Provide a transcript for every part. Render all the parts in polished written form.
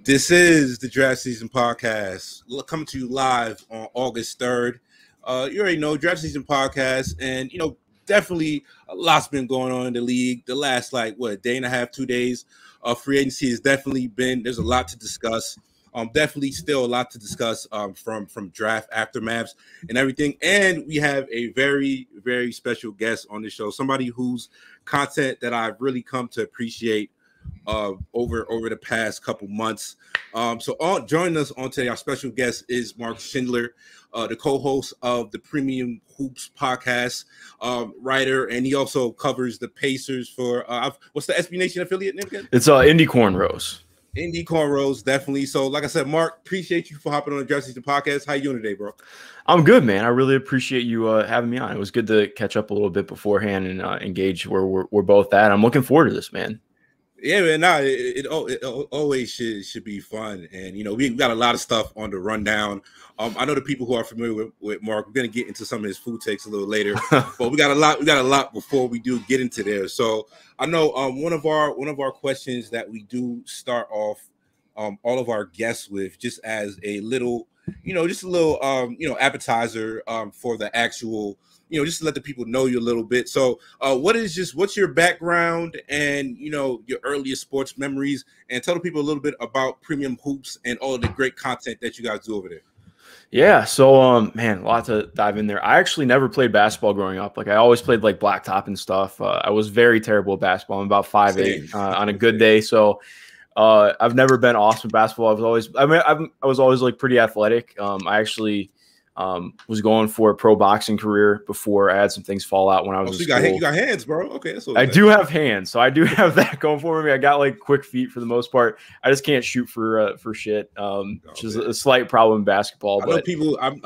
This is the Draft Season Podcast, coming to you live on August 3rd. You already know, Draft Season Podcast, and, definitely a lot's been going on in the league. The last, day and a half, 2 days of free agency has definitely been, there's a lot to discuss. Definitely still a lot to discuss from draft aftermaths and everything. And we have a very, very special guest on the show, somebody whose content that I've really come to appreciate over the past couple months. Joining us on today, our special guest is Mark Schindler, the co-host of the Premium Hoops podcast, writer, and he also covers the Pacers for what's the SB Nation affiliate name again? It's Indy Cornrows. Indy Cornrows, definitely. So, like I said, Mark, appreciate you for hopping on the Draft Season Podcast. How you doing today, bro? I'm good, man. I really appreciate you having me on. It was good to catch up a little bit beforehand and engage where we're both at. I'm looking forward to this, man. Yeah, man. Nah, it always should be fun, and we got a lot of stuff on the rundown. I know the people who are familiar with Mark. We're gonna get into some of his food takes a little later, but we got a lot before we do get into there. So I know one of our questions that we do start off all of our guests with, just as a little, appetizer for the actual. Just to let the people know you a little bit. So what's your background and, your earliest sports memories, and tell the people a little bit about Premium Hoops and all of the great content that you guys do over there. Yeah. So, man, a lot to dive in there. I actually never played basketball growing up. I always played blacktop and stuff. I was very terrible at basketball. I'm about 5'8" on a good day. So, I've never been awesome at basketball. I was always pretty athletic. I actually, was going for a pro boxing career before I had some things fall out when I was in school. You got hands, bro. Okay, that's what I do have hands, so I do have that going for me. I got quick feet for the most part. I just can't shoot for shit, which is a slight problem in basketball. I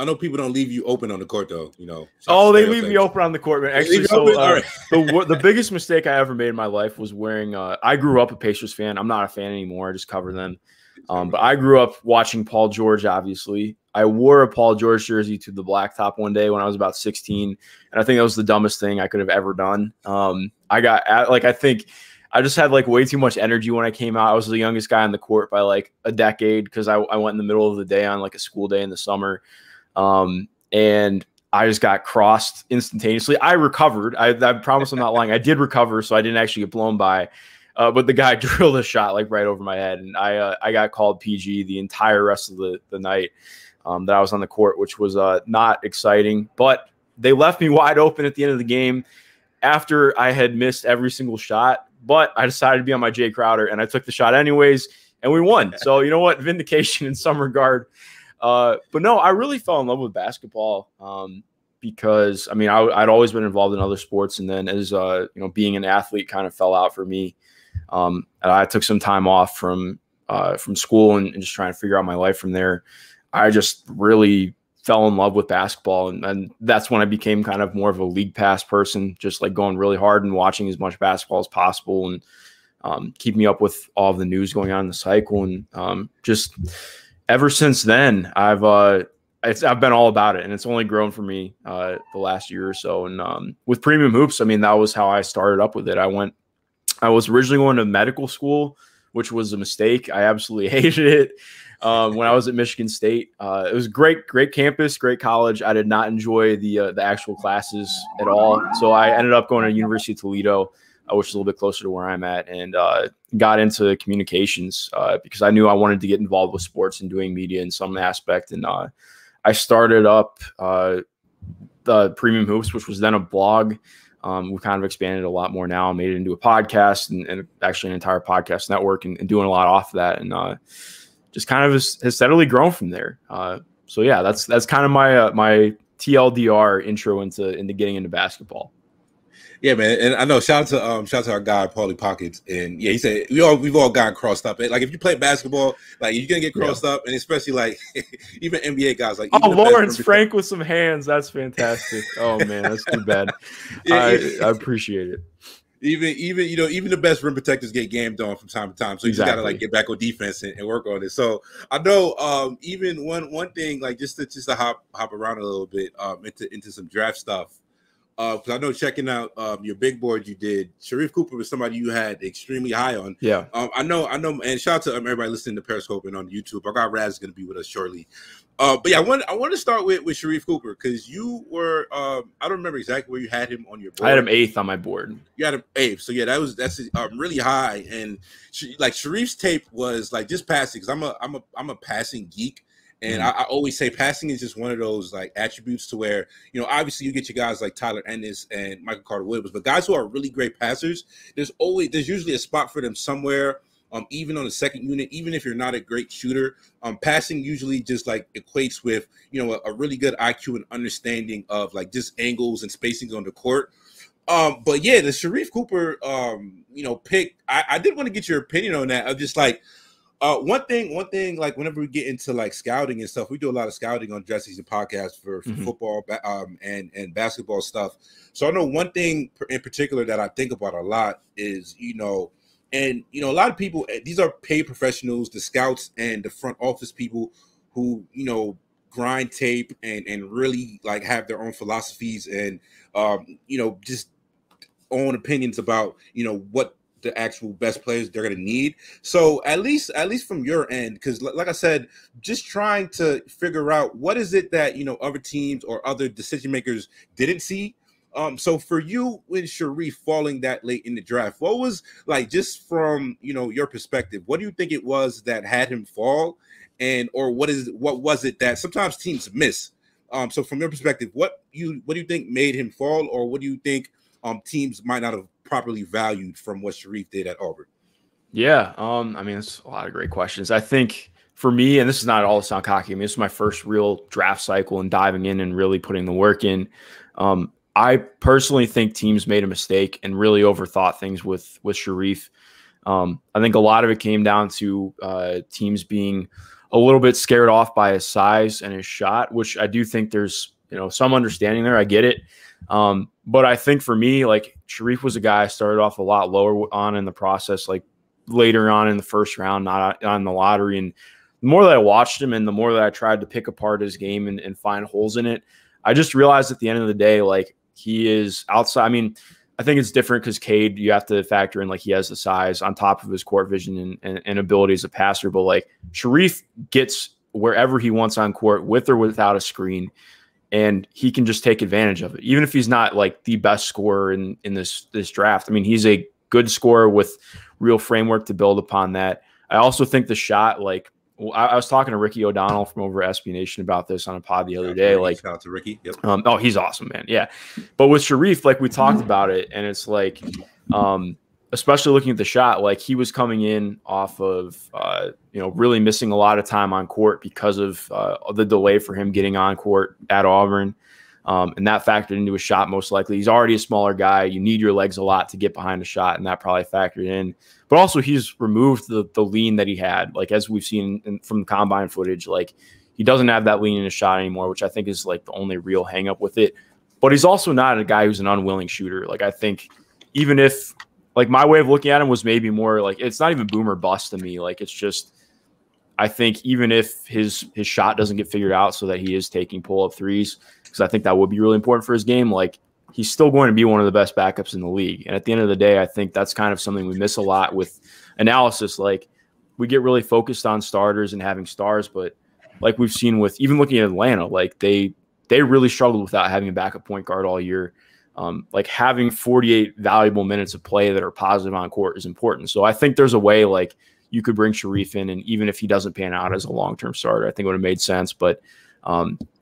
know people don't leave you open on the court though. They leave me open on the court, man. Actually, the biggest mistake I ever made in my life was wearing. I grew up a Pacers fan. I'm not a fan anymore. I just cover them. But I grew up watching Paul George, obviously. I wore a Paul George jersey to the blacktop one day when I was about 16, and I think that was the dumbest thing I could have ever done. I think I just had way too much energy when I came out. I was the youngest guy on the court by a decade because I went in the middle of the day on a school day in the summer, and I just got crossed instantaneously. I recovered. I promise I'm not lying. I did recover, so I didn't actually get blown by. But the guy drilled a shot right over my head, and I got called PG the entire rest of the night that I was on the court, which was not exciting. But they left me wide open at the end of the game after I had missed every single shot. But I decided to be on my Jay Crowder, and I took the shot anyways, and we won. So you know what? Vindication in some regard. But no, I really fell in love with basketball because, I'd always been involved in other sports, and then as being an athlete kind of fell out for me. I took some time off from school and just trying to figure out my life from there. I just really fell in love with basketball. And that's when I became kind of more of a league pass person, just going really hard and watching as much basketball as possible and keep me up with all of the news going on in the cycle. And just ever since then, I've been all about it, and it's only grown for me the last year or so. And with Premium Hoops, that was how I started up with it. I was originally going to medical school, which was a mistake. I absolutely hated it when I was at Michigan State. It was great campus, great college. I did not enjoy the actual classes at all. So I ended up going to University of Toledo, which is a little bit closer to where I'm at, and got into communications because I knew I wanted to get involved with sports and doing media in some aspect. And I started up the Premium Hoops, which was then a blog. We've kind of expanded a lot more now, made it into a podcast and actually an entire podcast network and doing a lot off of that. And just kind of has steadily grown from there. So yeah, that's kind of my TLDR intro into getting into basketball. Yeah, man, and I know shout out to our guy Paulie Pockets, and yeah, he said we've all gotten crossed up. If you play basketball, you're gonna get crossed up, and especially even NBA guys Lawrence Frank with some hands. That's fantastic. Oh man, that's too bad. I appreciate it. Even the best rim protectors get gamed on from time to time, so you just gotta get back on defense and work on it. So I know even one thing just to hop around a little bit into some draft stuff. because I know checking out your big board you did, Sharif Cooper was somebody you had extremely high on. Yeah. I know, and shout out to everybody listening to Periscope and on YouTube. Our guy Raz is going to be with us shortly. But yeah, I want to start with Sharif Cooper because you were I don't remember exactly where you had him on your board. I had him 8th on my board. You had him 8th, so yeah, that's really high. And like Sharif's tape was like just passing because I'm a passing geek. And I always say passing is just one of those like attributes to where, obviously you get your guys like Tyler Ennis and Michael Carter-Williams, but guys who are really great passers, there's usually a spot for them somewhere, even on the second unit, even if you're not a great shooter. Passing usually just like equates with, a really good IQ and understanding of like just angles and spacings on the court. But yeah, the Sharif Cooper, pick, I did want to get your opinion on that. Of just like, one thing, like whenever we get into like scouting and stuff, we do a lot of scouting on Dress Season Podcast for football, and basketball stuff. So I know one thing in particular that I think about a lot is, a lot of people, these are paid professionals, the scouts and the front office people who, grind tape and really like have their own philosophies and, just own opinions about, what the actual best players they're going to need. So at least from your end, because like I said, just trying to figure out what is it that, other teams or other decision makers didn't see. So for you with Sharif falling that late in the draft, what was like, just from, your perspective, what do you think it was that had him fall? Or what was it that sometimes teams miss? So from your perspective, what do you think made him fall, or what do you think teams might not have properly valued from what Sharif did at Auburn? Yeah. It's a lot of great questions. I think for me, and this is not all to sound cocky, this is my first real draft cycle and diving in and really putting the work in. I personally think teams made a mistake and really overthought things with Sharif. I think a lot of it came down to teams being a little bit scared off by his size and his shot, which I do think there's, some understanding there. I get it. But I think for me, like Sharif was a guy I started off a lot lower on in the process, like later on in the first round, not on the lottery. And the more that I watched him and the more that I tried to pick apart his game and find holes in it, I just realized at the end of the day, like he is outside. I think it's different because Cade, you have to factor in like he has the size on top of his court vision and ability as a passer. But like Sharif gets wherever he wants on court with or without a screen. And he can just take advantage of it, even if he's not like the best scorer in this draft. He's a good scorer with real framework to build upon that. I also think the shot, like I was talking to Ricky O'Donnell from over at SB Nation about this on a pod the other day. Like, shout out to Ricky. Yep. Oh, he's awesome, man. Yeah. But with Sharif, like we talked about it, and it's like, especially looking at the shot, like he was coming in off of, really missing a lot of time on court because of the delay for him getting on court at Auburn. And that factored into his shot most likely. He's already a smaller guy. You need your legs a lot to get behind a shot, and that probably factored in. But also he's removed the lean that he had, like as we've seen from the combine footage. Like he doesn't have that lean in his shot anymore, which I think is like the only real hang up with it. But he's also not a guy who's an unwilling shooter. Like I think even if – like my way of looking at him was maybe more like it's not even boom or bust to me. Like it's just I think even if his shot doesn't get figured out so that he is taking pull-up threes, because I think that would be really important for his game, like he's still going to be one of the best backups in the league. And at the end of the day, I think that's kind of something we miss a lot with analysis. Like we get really focused on starters and having stars, but like we've seen with even looking at Atlanta, like they really struggled without having a backup point guard all year. Like having 48 valuable minutes of play that are positive on court is important. So I think there's a way like you could bring Sharif in, and even if he doesn't pan out as a long-term starter, I think it would have made sense. But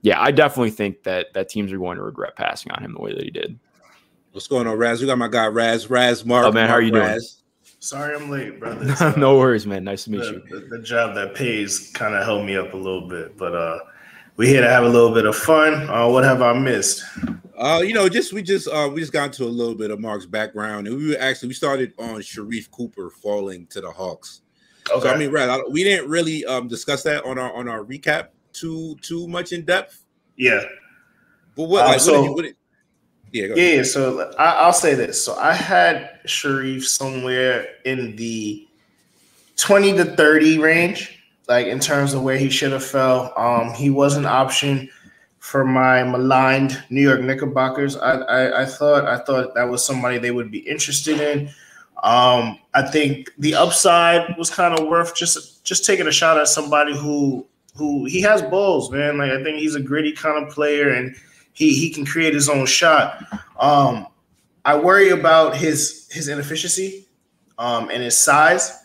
yeah, I definitely think that teams are going to regret passing on him the way that he did. What's going on, Raz? We got my guy Raz Mark. Oh man, how are you doing? Sorry I'm late, brother. No worries, man. Nice to meet you. The job that pays kind of held me up a little bit, but we're here to have a little bit of fun. What have I missed? We just got into a little bit of Mark's background, and we started on Sharif Cooper falling to the Hawks. Okay. So Raz, we didn't really discuss that on our recap too much in depth. Yeah. But what? Like, so what yeah. So I'll say this. So I had Sharif somewhere in the 20 to 30 range, like in terms of where he should have fell. He was an option for my maligned New York Knickerbockers. I thought that was somebody they would be interested in. I think the upside was kind of worth just taking a shot at somebody who he has balls, man. Like, I think he's a gritty kind of player, and he can create his own shot. I worry about his inefficiency and his size.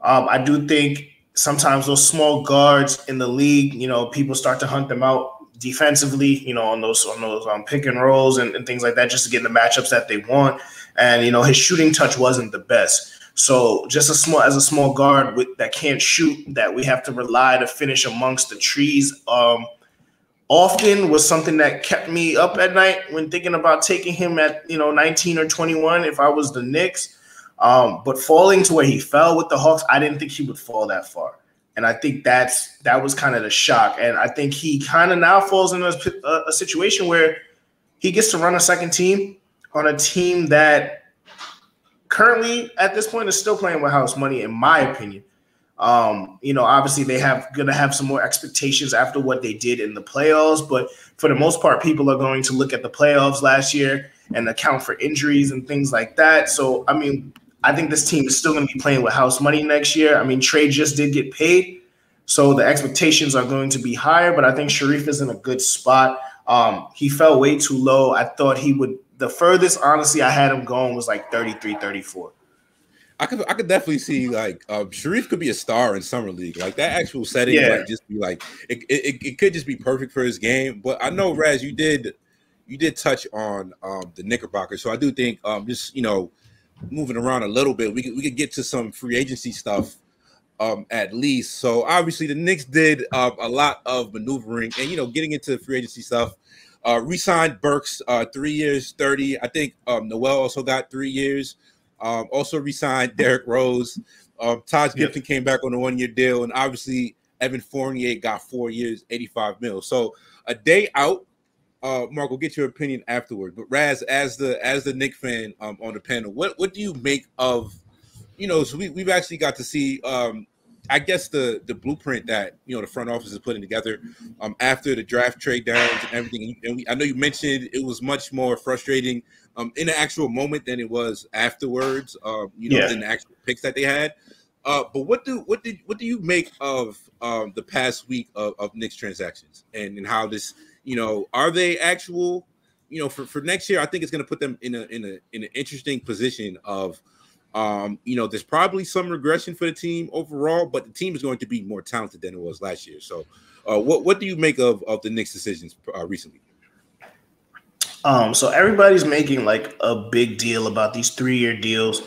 I do think sometimes those small guards in the league, people start to hunt them out defensively, on those pick and rolls and things like that, just to get in the matchups that they want. And his shooting touch wasn't the best. So just as a small guard that can't shoot, that we have to rely to finish amongst the trees, often was something that kept me up at night when thinking about taking him at 19 or 21 if I was the Knicks. But falling to where he fell with the Hawks, I didn't think he would fall that far. And I think that was kind of the shock. And I think he kind of now falls in a situation where he gets to run a second team on a team that currently at this point is still playing with house money, in my opinion. Obviously they gonna have some more expectations after what they did in the playoffs, but for the most part, people are going to look at the playoffs last year and account for injuries and things like that. So, I think this team is still going to be playing with house money next year. Trey just did get paid, so the expectations are going to be higher, but I think Sharif is in a good spot. He fell way too low. I thought he would – the furthest, honestly, I had him going was like 33, 34. I could definitely see, like, Sharif could be a star in Summer League. Like, that actual setting might just be, like – it could just be perfect for his game. But I know, Raz, you did touch on the Knickerbockers, so I do think moving around a little bit, we could get to some free agency stuff at least. So obviously the Knicks did a lot of maneuvering and getting into free agency stuff. Re-signed Burks 3 years, 30. I think Noel also got 3 years. Also re-signed Derrick Rose. Taj Gibson came back on a 1-year deal, and obviously Evan Fournier got 4 years, $85 million. So a day out. Mark, we'll get your opinion afterward. But Raz, as the Knicks fan on the panel, what do you make of, so we've actually got to see, I guess the blueprint that the front office is putting together after the draft trade downs and everything. And I know you mentioned it was much more frustrating in the actual moment than it was afterwards. Than the actual picks that they had. But what do you make of the past week of Knicks transactions and how this? Are they actual? For next year, I think it's going to put them in an interesting position of, there's probably some regression for the team overall, but the team is going to be more talented than it was last year. So, what do you make of the Knicks' decisions recently? So everybody's making like a big deal about these 3-year deals.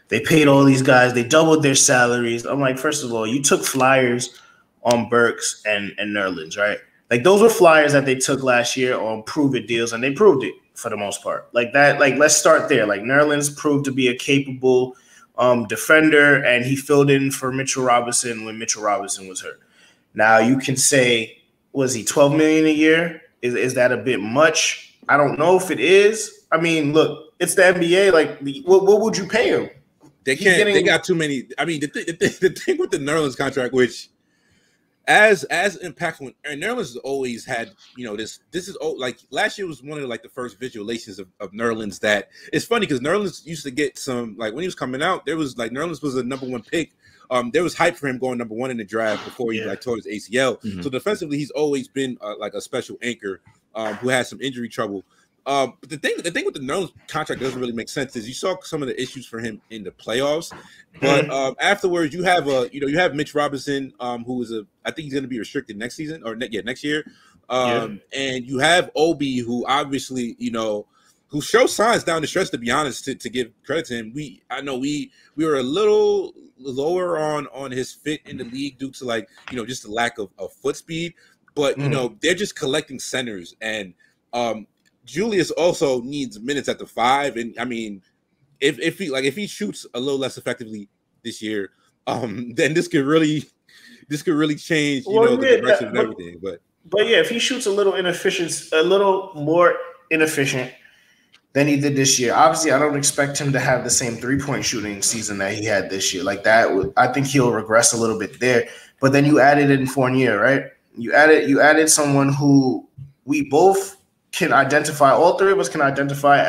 They paid all these guys. They doubled their salaries. I'm like, first of all, you took flyers on Burks and Nerlens, right? Like, those were flyers that they took last year on prove-it deals, and they proved it for the most part. Like that, let's start there. Like, Nerlens proved to be a capable defender, and he filled in for Mitchell Robinson when Mitchell Robinson was hurt. Now, you can say, was he $12 million a year? Is that a bit much? I don't know if it is. Look, it's the NBA. Like, what would you pay him? They can't. They got too many. The thing with the Nerlens contract, which as impactful, and Nerlens has always had, this is like last year was one of the first visualizations of Nerlens that it's funny because Nerlens used to get some, like, when he was coming out, there was like Nerlens was a number 1 pick. There was hype for him going number 1 in the draft before he tore his ACL. Mm-hmm. So defensively, he's always been like a special anchor who has some injury trouble. But the thing with the Nerlens contract doesn't really make sense is you saw some of the issues for him in the playoffs, but afterwards you have you have Mitch Robinson, who is I think he's going to be restricted next season or next year, and you have Obi, who obviously who shows signs down the stretch. To be honest, to give credit to him, I know we were a little lower on his fit in the league due to just the lack of foot speed, but they're just collecting centers and. Julius also needs minutes at the 5, and if he shoots a little less effectively this year, then this could really change the direction of everything. But if he shoots a little more inefficient than he did this year, obviously I don't expect him to have the same 3-point shooting season that he had this year. Like that, I think he'll regress a little bit there. But then you added in Fournier, right? You added someone who we both can identify, all three of us can identify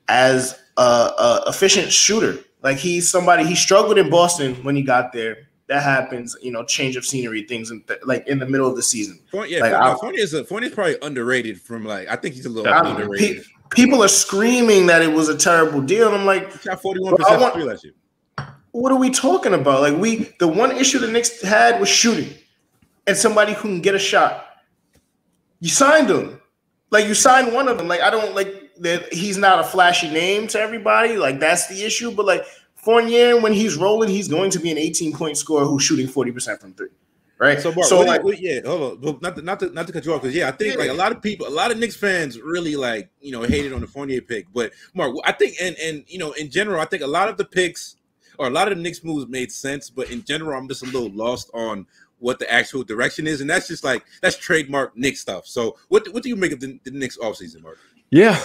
as a efficient shooter. Like he struggled in Boston when he got there. That happens, change of scenery, things like in the middle of the season. Fournier's probably underrated from I think he's a little underrated. People are screaming that it was a terrible deal. And I'm like, he shot 41% free last year. What are we talking about? Like the one issue the Knicks had was shooting and somebody who can get a shot. You signed him. Like you signed one of them. Like I don't like that he's not a flashy name to everybody. Like that's the issue. But like Fournier, when he's rolling, he's going to be an 18-point scorer who's shooting 40% from three. Right. So, Mark, hold on. Not to cut you off, because I think a lot of Knicks fans really hated on the Fournier pick. But Mark, I think and in general, I think a lot of the picks or a lot of the Knicks moves made sense. But in general, I'm just a little lost on what the actual direction is, and that's just that's trademark Knicks stuff. So, what do you make of the Knicks offseason, Mark? Yeah,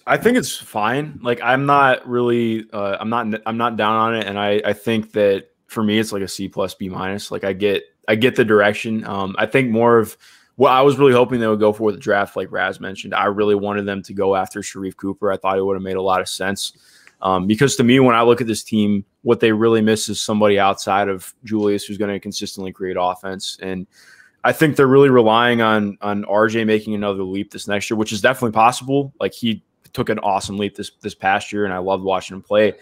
I think it's fine. Like I'm not really I'm not down on it, and I think that for me it's like a C plus B minus. Like I get the direction. I think more of what I was really hoping they would go for with the draft, like Raz mentioned. I really wanted them to go after Sharif Cooper. I thought it would have made a lot of sense. Because to me, when I look at this team, what they really miss is somebody outside of Julius who's going to consistently create offense. And I think they're really relying on RJ making another leap this next year, which is definitely possible. Like he took an awesome leap this past year, and I loved watching him play.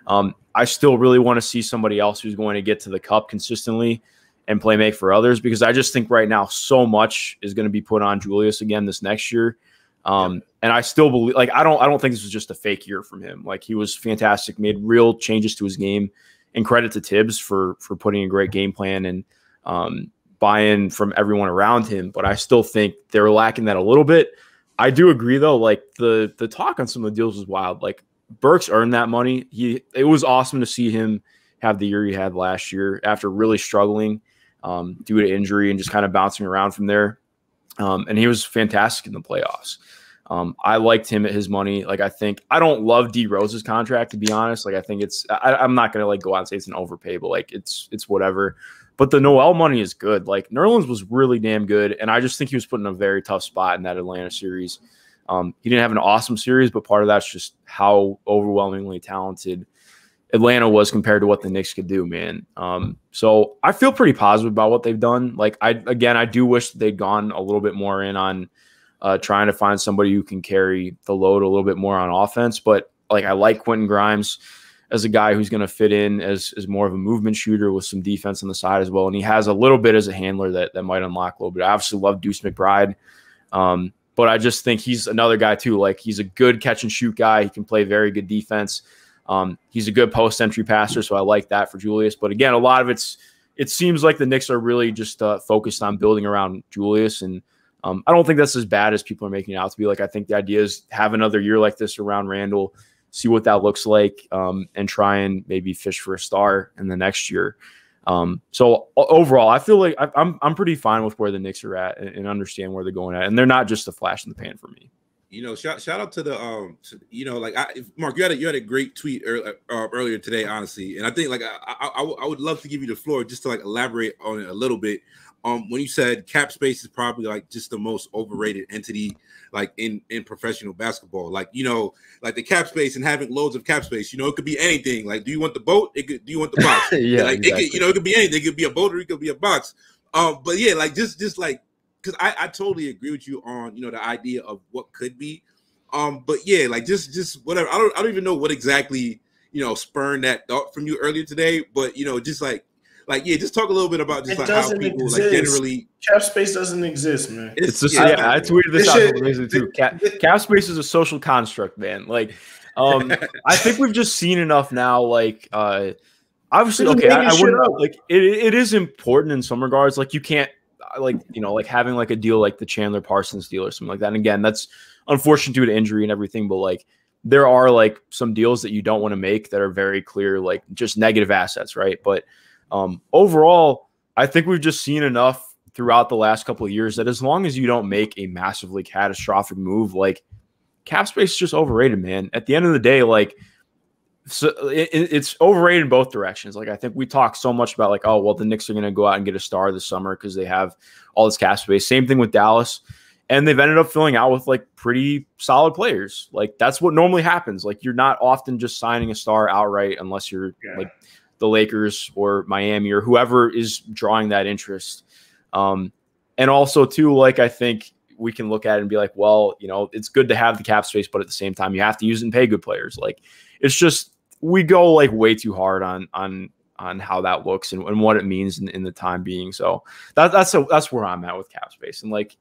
I still really want to see somebody else who's going to get to the cup consistently and make for others, because I just think right now so much is going to be put on Julius again this next year. And I still believe, I don't think this was just a fake year from him. Like he was fantastic, made real changes to his game, and credit to Tibbs for putting a great game plan and buy-in from everyone around him. But I still think they're lacking that a little bit. I do agree though. Like the talk on some of the deals was wild. Like Burks earned that money. It was awesome to see him have the year he had last year after really struggling due to injury and just kind of bouncing around from there. And he was fantastic in the playoffs. I liked him at his money. Like, I don't love D Rose's contract, to be honest. Like, I think I'm not going to go out and say it's an overpay, but it's whatever. But the Noel money is good. Like Nerlens was really damn good. And I just think he was put in a very tough spot in that Atlanta series. He didn't have an awesome series, but part of that's just how overwhelmingly talented Atlanta was compared to what the Knicks could do, man. So I feel pretty positive about what they've done. Like I do wish that they'd gone a little bit more in on trying to find somebody who can carry the load a little bit more on offense. But I like Quentin Grimes as a guy who's going to fit in as more of a movement shooter with some defense on the side as well. And he has a little bit as a handler that might unlock a little bit. I obviously love Deuce McBride. But I just think he's another guy too. Like he's a good catch and shoot guy. He can play very good defense. He's a good post entry passer. So I like that for Julius. But again, a lot of it seems like the Knicks are really just focused on building around Julius. And I don't think that's as bad as people are making it out to be. Like, I think the idea is have another year like this around Randall, see what that looks like, and try and maybe fish for a star in the next year. So overall, I feel like I'm pretty fine with where the Knicks are at and understand where they're going at. And they're not just a flash in the pan for me. Shout out to the Mark, you had a great tweet earlier today, honestly, and I think I would love to give you the floor just to elaborate on it a little bit. When you said cap space is probably just the most overrated entity in professional basketball, the cap space and having loads of cap space, it could be anything. Do you want the boat? Do you want the box? Yeah, exactly. It could be anything. It could be a boat or it could be a box. But yeah, because I totally agree with you on the idea of what could be, but yeah, just whatever. I don't even know what exactly spurned that thought from you earlier today, but just just talk a little bit about just how people generally cap space doesn't exist, man. It's just I tweeted this out too. Cap space is a social construct, man. I think we've just seen enough now. Obviously, okay, I wouldn't it is important in some regards. You can't. Having a deal like the Chandler Parsons deal or something like that. And again, that's unfortunate due to injury and everything, but there are some deals that you don't want to make that are very clear, just negative assets, right? But overall, I think we've just seen enough throughout the last couple of years that as long as you don't make a massively catastrophic move, cap space is just overrated, man. At the end of the day, So it's overrated in both directions. Like I think we talk so much about like, oh well, the Knicks are going to go out and get a star this summer because they have all this cap space. Same thing with Dallas, and they've ended up filling out with like pretty solid players. Like that's what normally happens. Like you're not often just signing a star outright unless you're like the Lakers or Miami or whoever is drawing that interest. And also too, like I think we can look at it and be like, well, you know, it's good to have the cap space, but at the same time, you have to use it and pay good players. Like it's just we go like way too hard on how that looks and what it means in the time being. So that's where I'm at with cap space. And like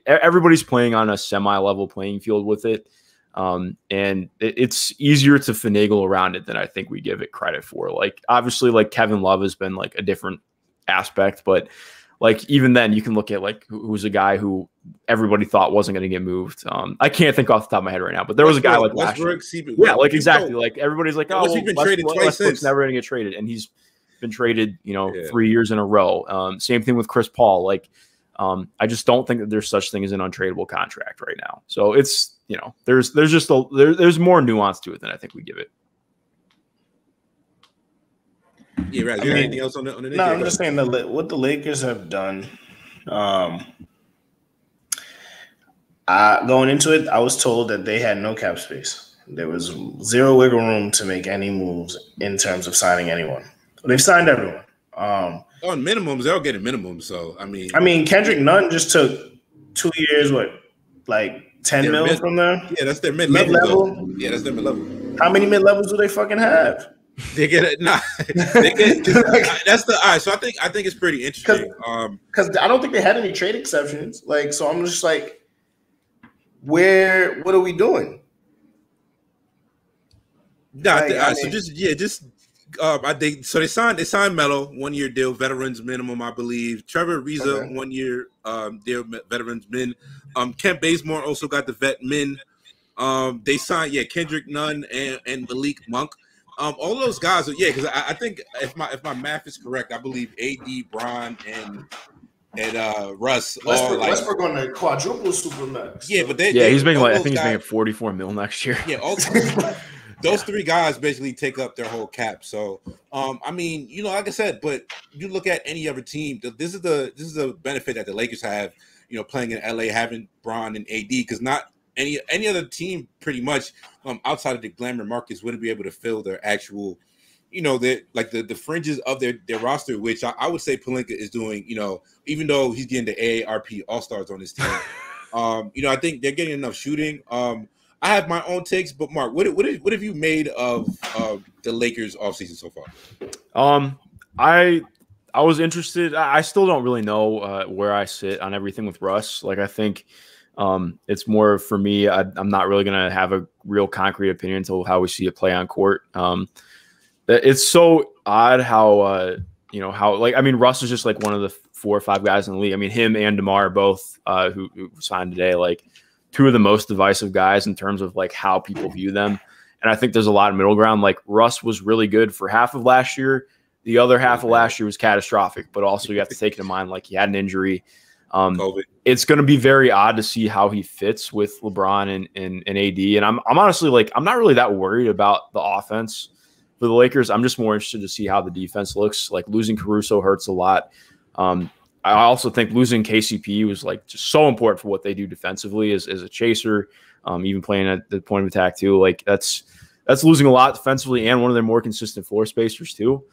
everybody's playing on a semi-level playing field with it. And it's easier to finagle around it than I think we give it credit for. Like obviously like Kevin Love has been like a different aspect, but like even then you can look at like who's a guy who everybody thought wasn't going to get moved. I can't think off the top of my head right now, but there was a guy like Westbrook. Yeah, like exactly. Like everybody's like, oh, he's been traded twice since. Never going to get traded, and he's been traded, 3 years in a row. Same thing with Chris Paul. Like, I just don't think that there's such thing as an untradeable contract right now. So it's there's just there's more nuance to it than I think we give it. Yeah, right. Anything else on the No, I'm just saying what the Lakers have done. Going into it, I was told that they had no cap space. There was zero wiggle room to make any moves in terms of signing anyone. They've signed everyone. On minimums, they're all getting minimums. So I mean, Kendrick Nunn just took 2 years. Like 10 mil from them? Yeah, that's their mid-level. Yeah, that's their mid-level. How many mid-levels do they fucking have? They get it. Nah, they get, that's the. All right, so I think it's pretty interesting. Because I don't think they had any trade exceptions. Like, so I'm just like, what are we doing? Nah, they signed Melo 1 year deal, veterans minimum, I believe. Trevor Ariza 1 year deal, veterans min. Kent Bazemore also got the vet min. They signed Kendrick Nunn and Malik Monk. All those guys are because I think if my math is correct, I believe AD, Bron, and Russ Westbrook on the quadruple supermax. Yeah, but he's making I think he's making 44 mil next year. Yeah, those three guys basically take up their whole cap. So, I mean, like I said, but you look at any other team. This is the benefit that the Lakers have. Playing in LA, having Bron and AD, because not any other team pretty much outside of the glamour markets wouldn't be able to fill their actual, the fringes of their roster, which I would say Pelinka is doing. Even though he's getting the AARP All Stars on his team, I think they're getting enough shooting. I have my own takes, but Mark, what have you made of the Lakers offseason so far? I was interested. I still don't really know where I sit on everything with Russ. Like I think it's more for me. I'm not really going to have a real concrete opinion until how we see it play on court. It's so odd how Russ is just like one of the 4 or 5 guys in the league. I mean, him and DeMar both who signed today, like 2 of the most divisive guys in terms of like how people view them. And I think there's a lot of middle ground. Like Russ was really good for half of last year. The other half of last year was catastrophic, but also you have to take into mind like he had an injury. It's going to be very odd to see how he fits with LeBron and AD. And I'm honestly like I'm not really that worried about the offense for the Lakers. I'm just more interested to see how the defense looks. Like losing Caruso hurts a lot. I also think losing KCP was like just so important for what they do defensively as a chaser, even playing at the point of attack too. Like that's losing a lot defensively and one of their more consistent floor spacers too.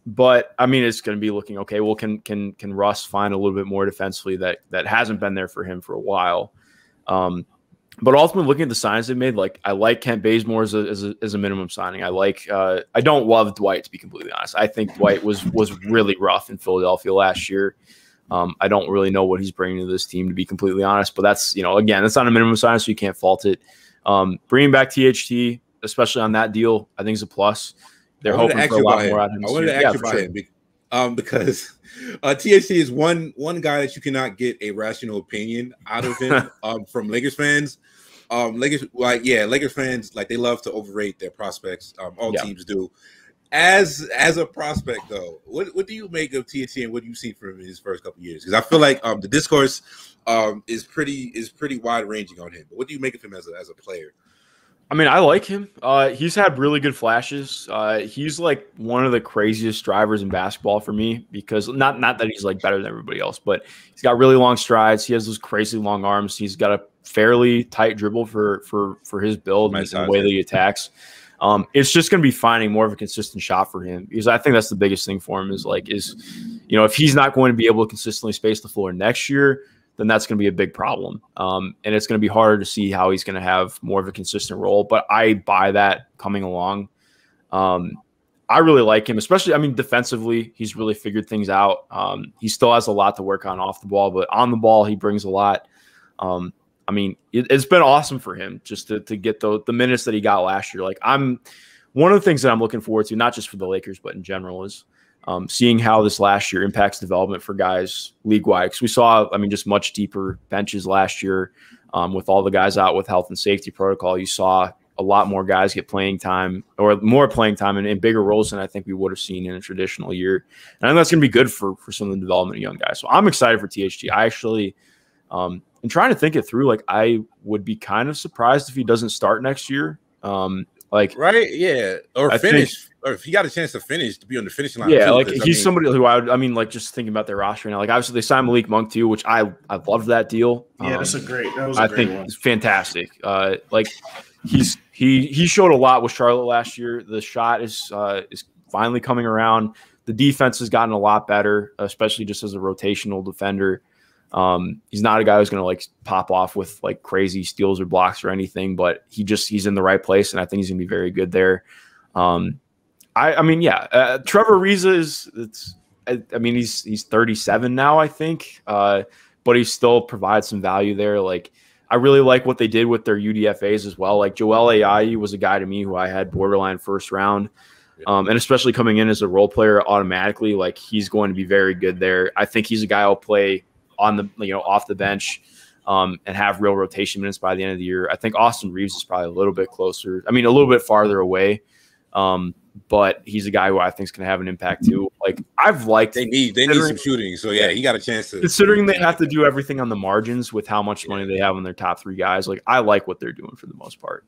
But I mean, it's going to be looking okay. Well, can Russ find a little bit more defensively that hasn't been there for him for a while? But ultimately, looking at the signs they made, like I like Kent Bazemore as a minimum signing. I don't love Dwight, to be completely honest. I think Dwight was really rough in Philadelphia last year. I don't really know what he's bringing to this team, to be completely honest. But that's again, that's not a minimum sign, so you can't fault it. Bringing back THT, especially on that deal, I think is a plus. They're hoping for a lot more out of him. I wanted to ask you about him because THT is one guy that you cannot get a rational opinion out of him from Lakers fans. Lakers fans, like they love to overrate their prospects. All teams do. As a prospect, though, what do you make of THT and what do you see from him in his first couple of years? Because I feel like the discourse is pretty wide ranging on him. But what do you make of him as a player? I mean, I like him. He's had really good flashes. He's like one of the craziest drivers in basketball for me because not that he's like better than everybody else, but he's got really long strides. He has those crazy long arms. He's got a fairly tight dribble for his build and the way that he attacks. It's just going to be finding more of a consistent shot for him because I think that's the biggest thing for him is if he's not going to be able to consistently space the floor next year, then that's going to be a big problem. And it's going to be harder to see how he's going to have more of a consistent role. But I buy that coming along. I really like him, especially, I mean, defensively, he's really figured things out. He still has a lot to work on off the ball, but on the ball, he brings a lot. I mean, it's been awesome for him just to get the minutes that he got last year. Like one of the things that I'm looking forward to, not just for the Lakers, but in general is seeing how this last year impacts development for guys league-wide. Because we saw, I mean, just much deeper benches last year with all the guys out with health and safety protocol. You saw a lot more guys get playing time or more playing time in bigger roles than I think we would have seen in a traditional year. And I think that's going to be good for some of the development of young guys. So I'm excited for THT. I actually am trying to think it through. Like, I would be kind of surprised if he doesn't start next year. Right? Yeah. Or finish. Or if he got a chance to finish, to be on the finishing line. Yeah, too, he's somebody who I mean, like, just thinking about their roster now. Like, obviously, they signed Malik Monk too, which I loved that deal. Yeah, that was a great one. It's fantastic. He showed a lot with Charlotte last year. The shot is finally coming around. The defense has gotten a lot better, especially just as a rotational defender. He's not a guy who's going to like pop off with like crazy steals or blocks or anything, but he's in the right place, and I think he's going to be very good there. Trevor Ariza he's 37 now, I think, but he still provides some value there. Like, I really like what they did with their UDFAs as well. Like, Joel Ayayi was a guy to me who I had borderline first round. And especially coming in as a role player automatically, like, he's going to be very good there. I think he's a guy who'll play on the, off the bench and have real rotation minutes by the end of the year. I think Austin Reeves is probably a little bit closer. I mean, a little bit farther away. But he's a guy who I think is going to have an impact too. Like, I've liked they need some shooting. So yeah, he got a chance to, considering they have to do everything on the margins with how much money they have on their top three guys. Like, I like what they're doing for the most part.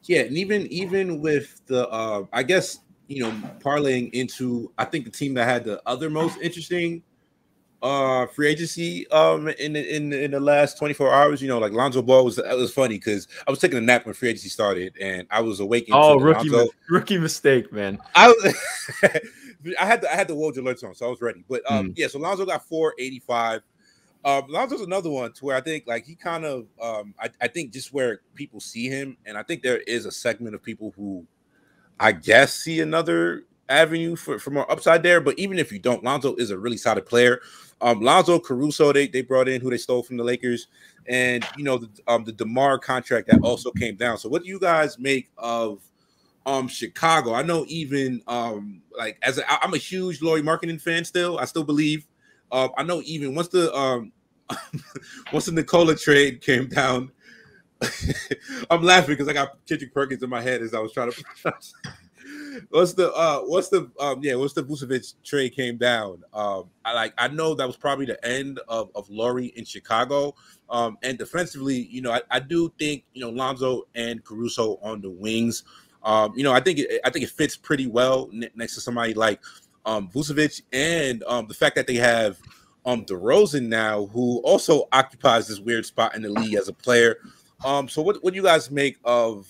Yeah, and even with the I guess, parlaying into, I think the team that had the other most interesting free agency in the last 24 hours, like Lonzo Ball it was funny because I was taking a nap when free agency started and I was awakened. Rookie mistake, man. I had the Woj alerts on, so I was ready. But so Lonzo got 485. Lonzo's another one to where I think like he kind of I think just where people see him, and I think there is a segment of people who I guess see another avenue for more upside there. But even if you don't, Lonzo is a really solid player. Lonzo, Caruso, they brought in, who they stole from the Lakers, and the DeMar contract that also came down. So what do you guys make of Chicago? I know even I'm a huge Lauri Markkanen fan still. I still believe. I know even once the Nikola trade came down, I'm laughing because I got Kendrick Perkins in my head as I was trying to pronounce. Once the Vucevic trade came down, I know that was probably the end of Lauri in Chicago. And defensively, I do think Lonzo and Caruso on the wings. I think it fits pretty well next to somebody like Vucevic, and the fact that they have DeRozan now, who also occupies this weird spot in the league as a player. So what do you guys make of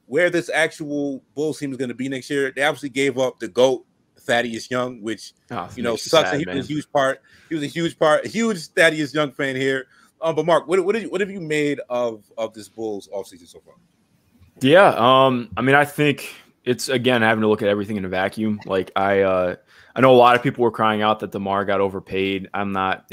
where this actual Bulls team is going to be next year? They obviously gave up the GOAT Thaddeus Young, which sucks. Sad, he was a huge part. He was a huge Thaddeus Young fan here. But Mark, what have you made of this Bulls offseason so far? Yeah, I mean, I think it's, again, having to look at everything in a vacuum. Like, I know a lot of people were crying out that DeMar got overpaid. I'm not,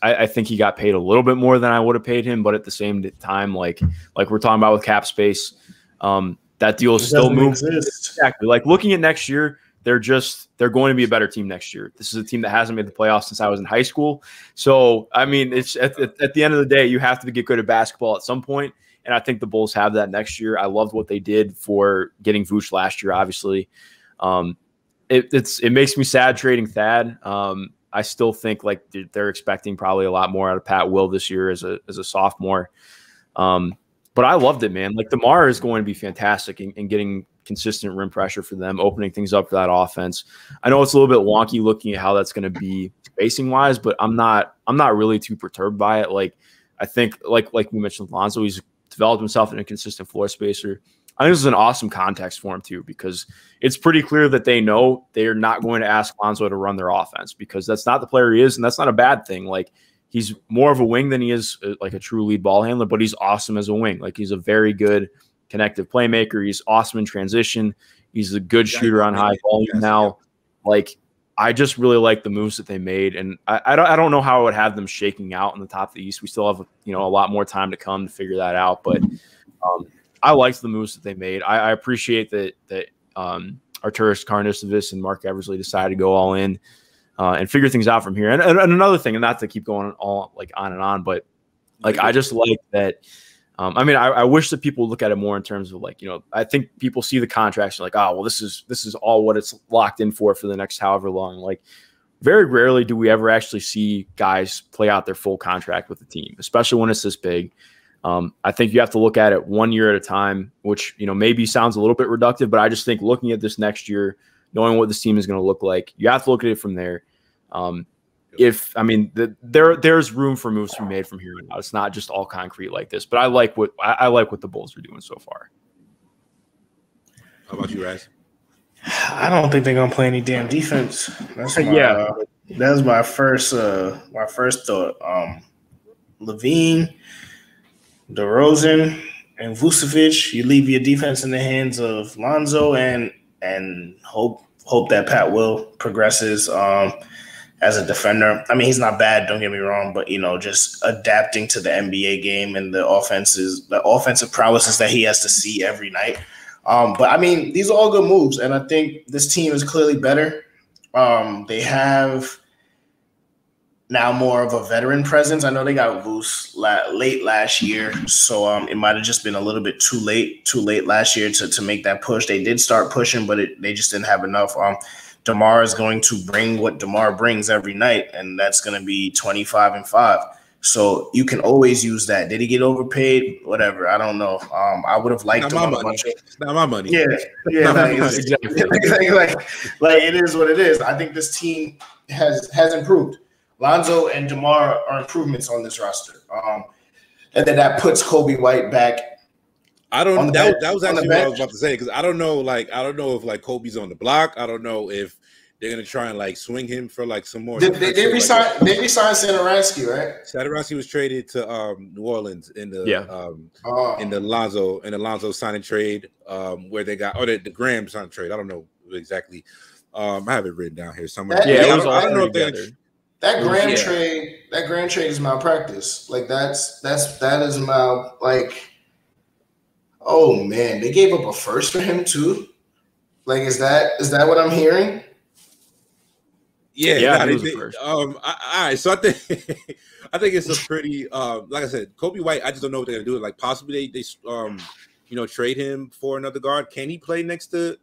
I think he got paid a little bit more than I would have paid him, but at the same time, like we're talking about with cap space, that deal is still moving. Exactly. Like, looking at next year, they're going to be a better team next year. This is a team that hasn't made the playoffs since I was in high school. So, I mean, it's at the end of the day, you have to get good at basketball at some point. And I think the Bulls have that next year. I loved what they did for getting Vooch last year, obviously. It makes me sad trading Thad. I still think like they're expecting probably a lot more out of Pat Will this year as a sophomore. But I loved it, man. Like DeMar is going to be fantastic in getting consistent rim pressure for them, opening things up for that offense. I know it's a little bit wonky looking at how that's going to be spacing wise, but I'm not really too perturbed by it. Like I think like we mentioned, Lonzo, he's developed himself in a consistent floor spacer. I think this is an awesome context for him too, because it's pretty clear that they know they're not going to ask Lonzo to run their offense because that's not the player he is, and that's not a bad thing. Like he's more of a wing than he is like a true lead ball handler, but he's awesome as a wing. Like he's a very good connective playmaker. He's awesome in transition. He's a good shooter on high volume now. Like I just really like the moves that they made, and I don't know how I would have them shaking out in the top of the East. We still have a lot more time to come to figure that out, but I liked the moves that they made. I appreciate that Arturas Karnisovas and Mark Eversley decided to go all in and figure things out from here. And another thing, and not to keep going all like on and on, but like I just like that. I mean, I wish that people look at it more in terms of like, I think people see the contracts and like, oh, well, this is all what it's locked in for the next however long. Like very rarely do we ever actually see guys play out their full contract with the team, especially when it's this big. I think you have to look at it 1 year at a time, which, maybe sounds a little bit reductive, but I just think looking at this next year, knowing what this team is going to look like, you have to look at it from there. There's room for moves to be made from here on out. It's not just all concrete like this, but I like what the Bulls are doing so far. How about you, Raz? I don't think they're gonna play any damn defense. That's my first thought. Levine, DeRozan, and Vucevic. You leave your defense in the hands of Lonzo and hope that Pat Will progresses as a defender. I mean, he's not bad, don't get me wrong, but just adapting to the NBA game and the offensive prowesses that he has to see every night. But I mean, these are all good moves, and I think this team is clearly better. They have now more of a veteran presence. I know they got Vuce late last year, so it might have just been a little bit too late last year to make that push. They did start pushing, but they just didn't have enough. DeMar is going to bring what DeMar brings every night, and that's going to be 25 and 5. So you can always use that. Did he get overpaid? Whatever. I don't know. I would have liked him on a bunch of. It's not my money. Yeah. Exactly. like it is what it is. I think this team has improved. Lonzo and DeMar are improvements on this roster. And then that puts Kobe White back. That was actually what I was about to say, because I don't know if like Kobe's on the block. I don't know if they're gonna try and like swing him for like some more. They re-signed Satoransky, right? Satoransky was traded to New Orleans in the Lonzo signing trade, where they got the Graham signing trade. I don't know exactly. I have it written down here somewhere. I don't know if that Graham trade is malpractice. Like that is like. Oh man, they gave up a first for him too. Like, is that what I'm hearing? Yeah. All right. So I think it's a pretty like I said, Kobe White. I just don't know what they're gonna do. Like possibly they trade him for another guard. Can he play next to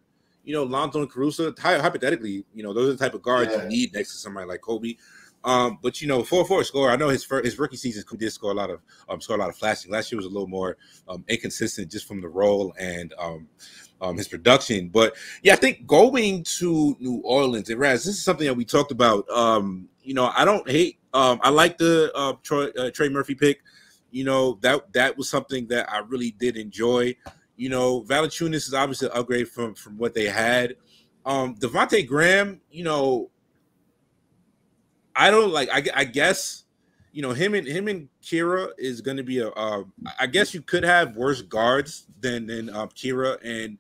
Lonzo and Caruso? Hypothetically, those are the type of guards you need next to somebody like Kobe. But for a scorer, I know his rookie season did score a lot of flashing. Last year was a little more inconsistent just from the role and his production. But yeah, I think going to New Orleans and Raz, this is something that we talked about. I don't hate. I like the Trey Murphy pick. That was something that I really did enjoy. Valanciunas is obviously an upgrade from what they had. Devontae Graham, I don't like. I guess him and Kira is going to be I guess you could have worse guards than Kira and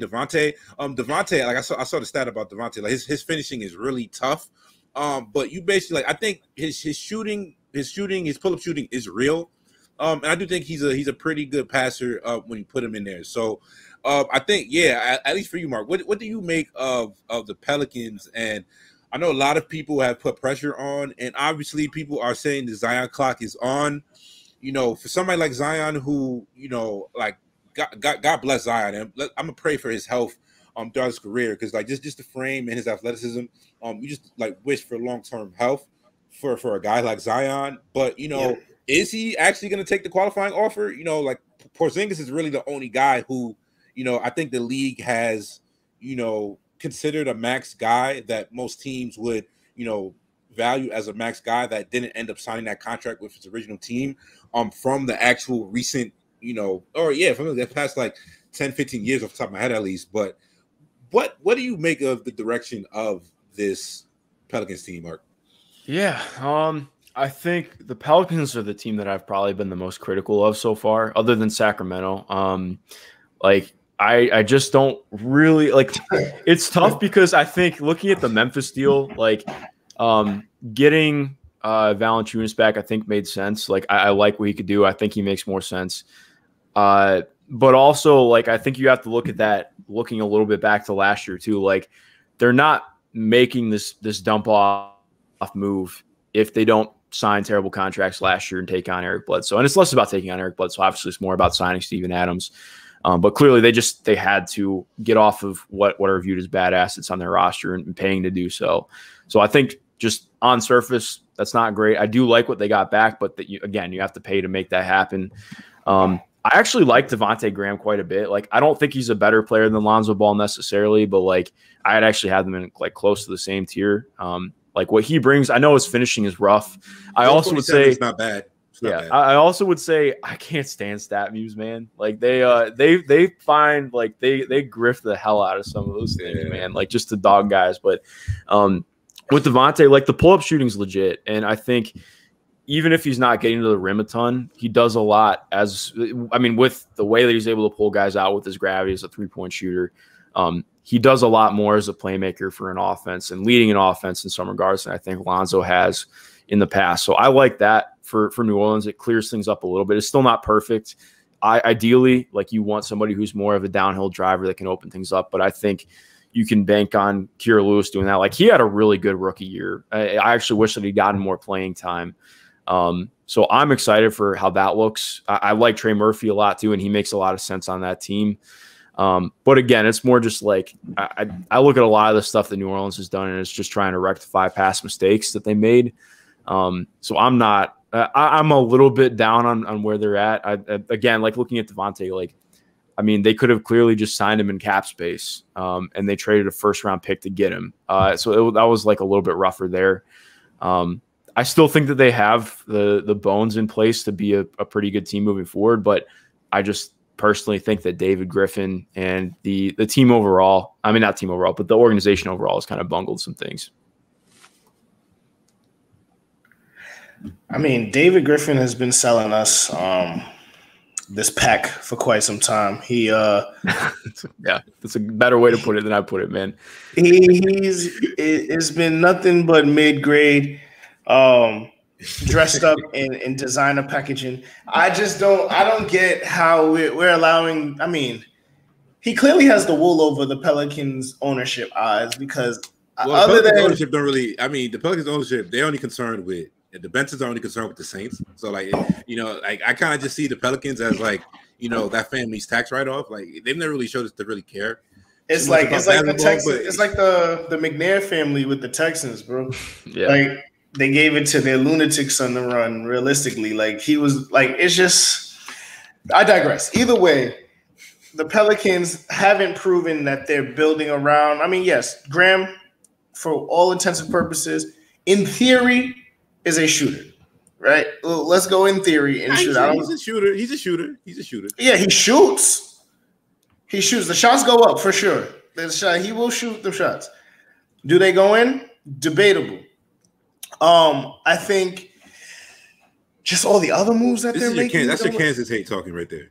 Devontae. Devontae, like I saw the stat about Devontae. Like his finishing is really tough. But you basically I think his shooting, his pull-up shooting is real. And I do think he's a pretty good passer when you put him in there. So I think at least for you, Mark, what do you make of the Pelicans? And I know a lot of people have put pressure on, and obviously people are saying the Zion clock is on. For somebody like Zion, who like God bless Zion, and I'm gonna pray for his health throughout his career, because like just the frame and his athleticism, you just like wish for long-term health for a guy like Zion. But is he actually going to take the qualifying offer? You know, like Porzingis is really the only guy who, you know, I think the league has, you know, considered a max guy that most teams would, you know, value as a max guy that didn't end up signing that contract with his original team from the actual recent, you know, or from the past like 10, 15 years off the top of my head at least. But what do you make of the direction of this Pelicans team, Mark? Yeah, I think the Pelicans are the team that I've probably been the most critical of so far, other than Sacramento. Like I just don't really like. It's tough because I think looking at the Memphis deal, like getting Valanciunas back, I think made sense. Like I like what he could do. I think he makes more sense. But also, like I think you have to look at that, looking a little bit back to last year too. Like they're not making this dump off move if they don't sign terrible contracts last year and take on Eric Bledsoe. And it's less about taking on Eric Bledsoe. Obviously, it's more about signing Steven Adams. But clearly, they had to get off of what are viewed as bad assets on their roster and paying to do so. So I think just on surface, that's not great. I do like what they got back, but again, you have to pay to make that happen. I actually like Devontae Graham quite a bit. Like, I don't think he's a better player than Lonzo Ball necessarily, but like I'd actually have them in like close to the same tier. Like what he brings, I know his finishing is rough. I also would say it's not bad. I also would say I can't stand StatMuse, man. Like they find like they grift the hell out of some of those things, man. Like just to dog guys. But with Devontae, like the pull-up shooting's legit, and I think even if he's not getting to the rim a ton, he does a lot. With the way that he's able to pull guys out with his gravity as a three-point shooter. He does a lot more as a playmaker for an offense and leading an offense in some regards than I think Lonzo has in the past. So I like that for New Orleans. It clears things up a little bit. It's still not perfect. Ideally, like you want somebody who's more of a downhill driver that can open things up. But I think you can bank on Kira Lewis doing that. Like he had a really good rookie year. I actually wish that he'd gotten more playing time. So I'm excited for how that looks. I like Trey Murphy a lot too, and he makes a lot of sense on that team. But again, it's more just like I look at a lot of the stuff that New Orleans has done, and it's just trying to rectify past mistakes that they made. So I'm not. I'm a little bit down on where they're at. Again, like looking at Devontae, like I mean, they could have clearly just signed him in cap space, and they traded a first-round pick to get him. So that was like a little bit rougher there. I still think that they have the bones in place to be a pretty good team moving forward, but I just personally think that David Griffin and the team overall, I mean, not team overall, but the organization overall has kind of bungled some things. I mean, David Griffin has been selling us this pack for quite some time. He yeah, that's a better way to put it than I put it, man. It's been nothing but mid-grade, dressed up in designer packaging. I don't get how we're allowing. I mean, he clearly has the wool over the Pelicans ownership eyes because other than ownership don't really. I mean, the Pelicans ownership, they're only concerned with. The Bensons are only concerned with the Saints. So, like, you know, like I kind of just see the Pelicans as like, you know, that family's tax write-off. Like, they've never really showed us to really care. It's like the Texans. It's like the McNair family with the Texans, bro. Yeah. Like they gave it to their lunatic son to run. Realistically, like he was like, it's just. I digress. Either way, the Pelicans haven't proven that they're building around. I mean, yes, Graham, for all intents and purposes, in theory, is a shooter, right? Well, let's go in theory and shoot. He's a shooter. He's a shooter. He's a shooter. Yeah, he shoots. He shoots. The shots go up for sure. He will shoot the shots. Do they go in? Debatable. I think just all the other moves that they're making. That's your Kansas hate talking right there.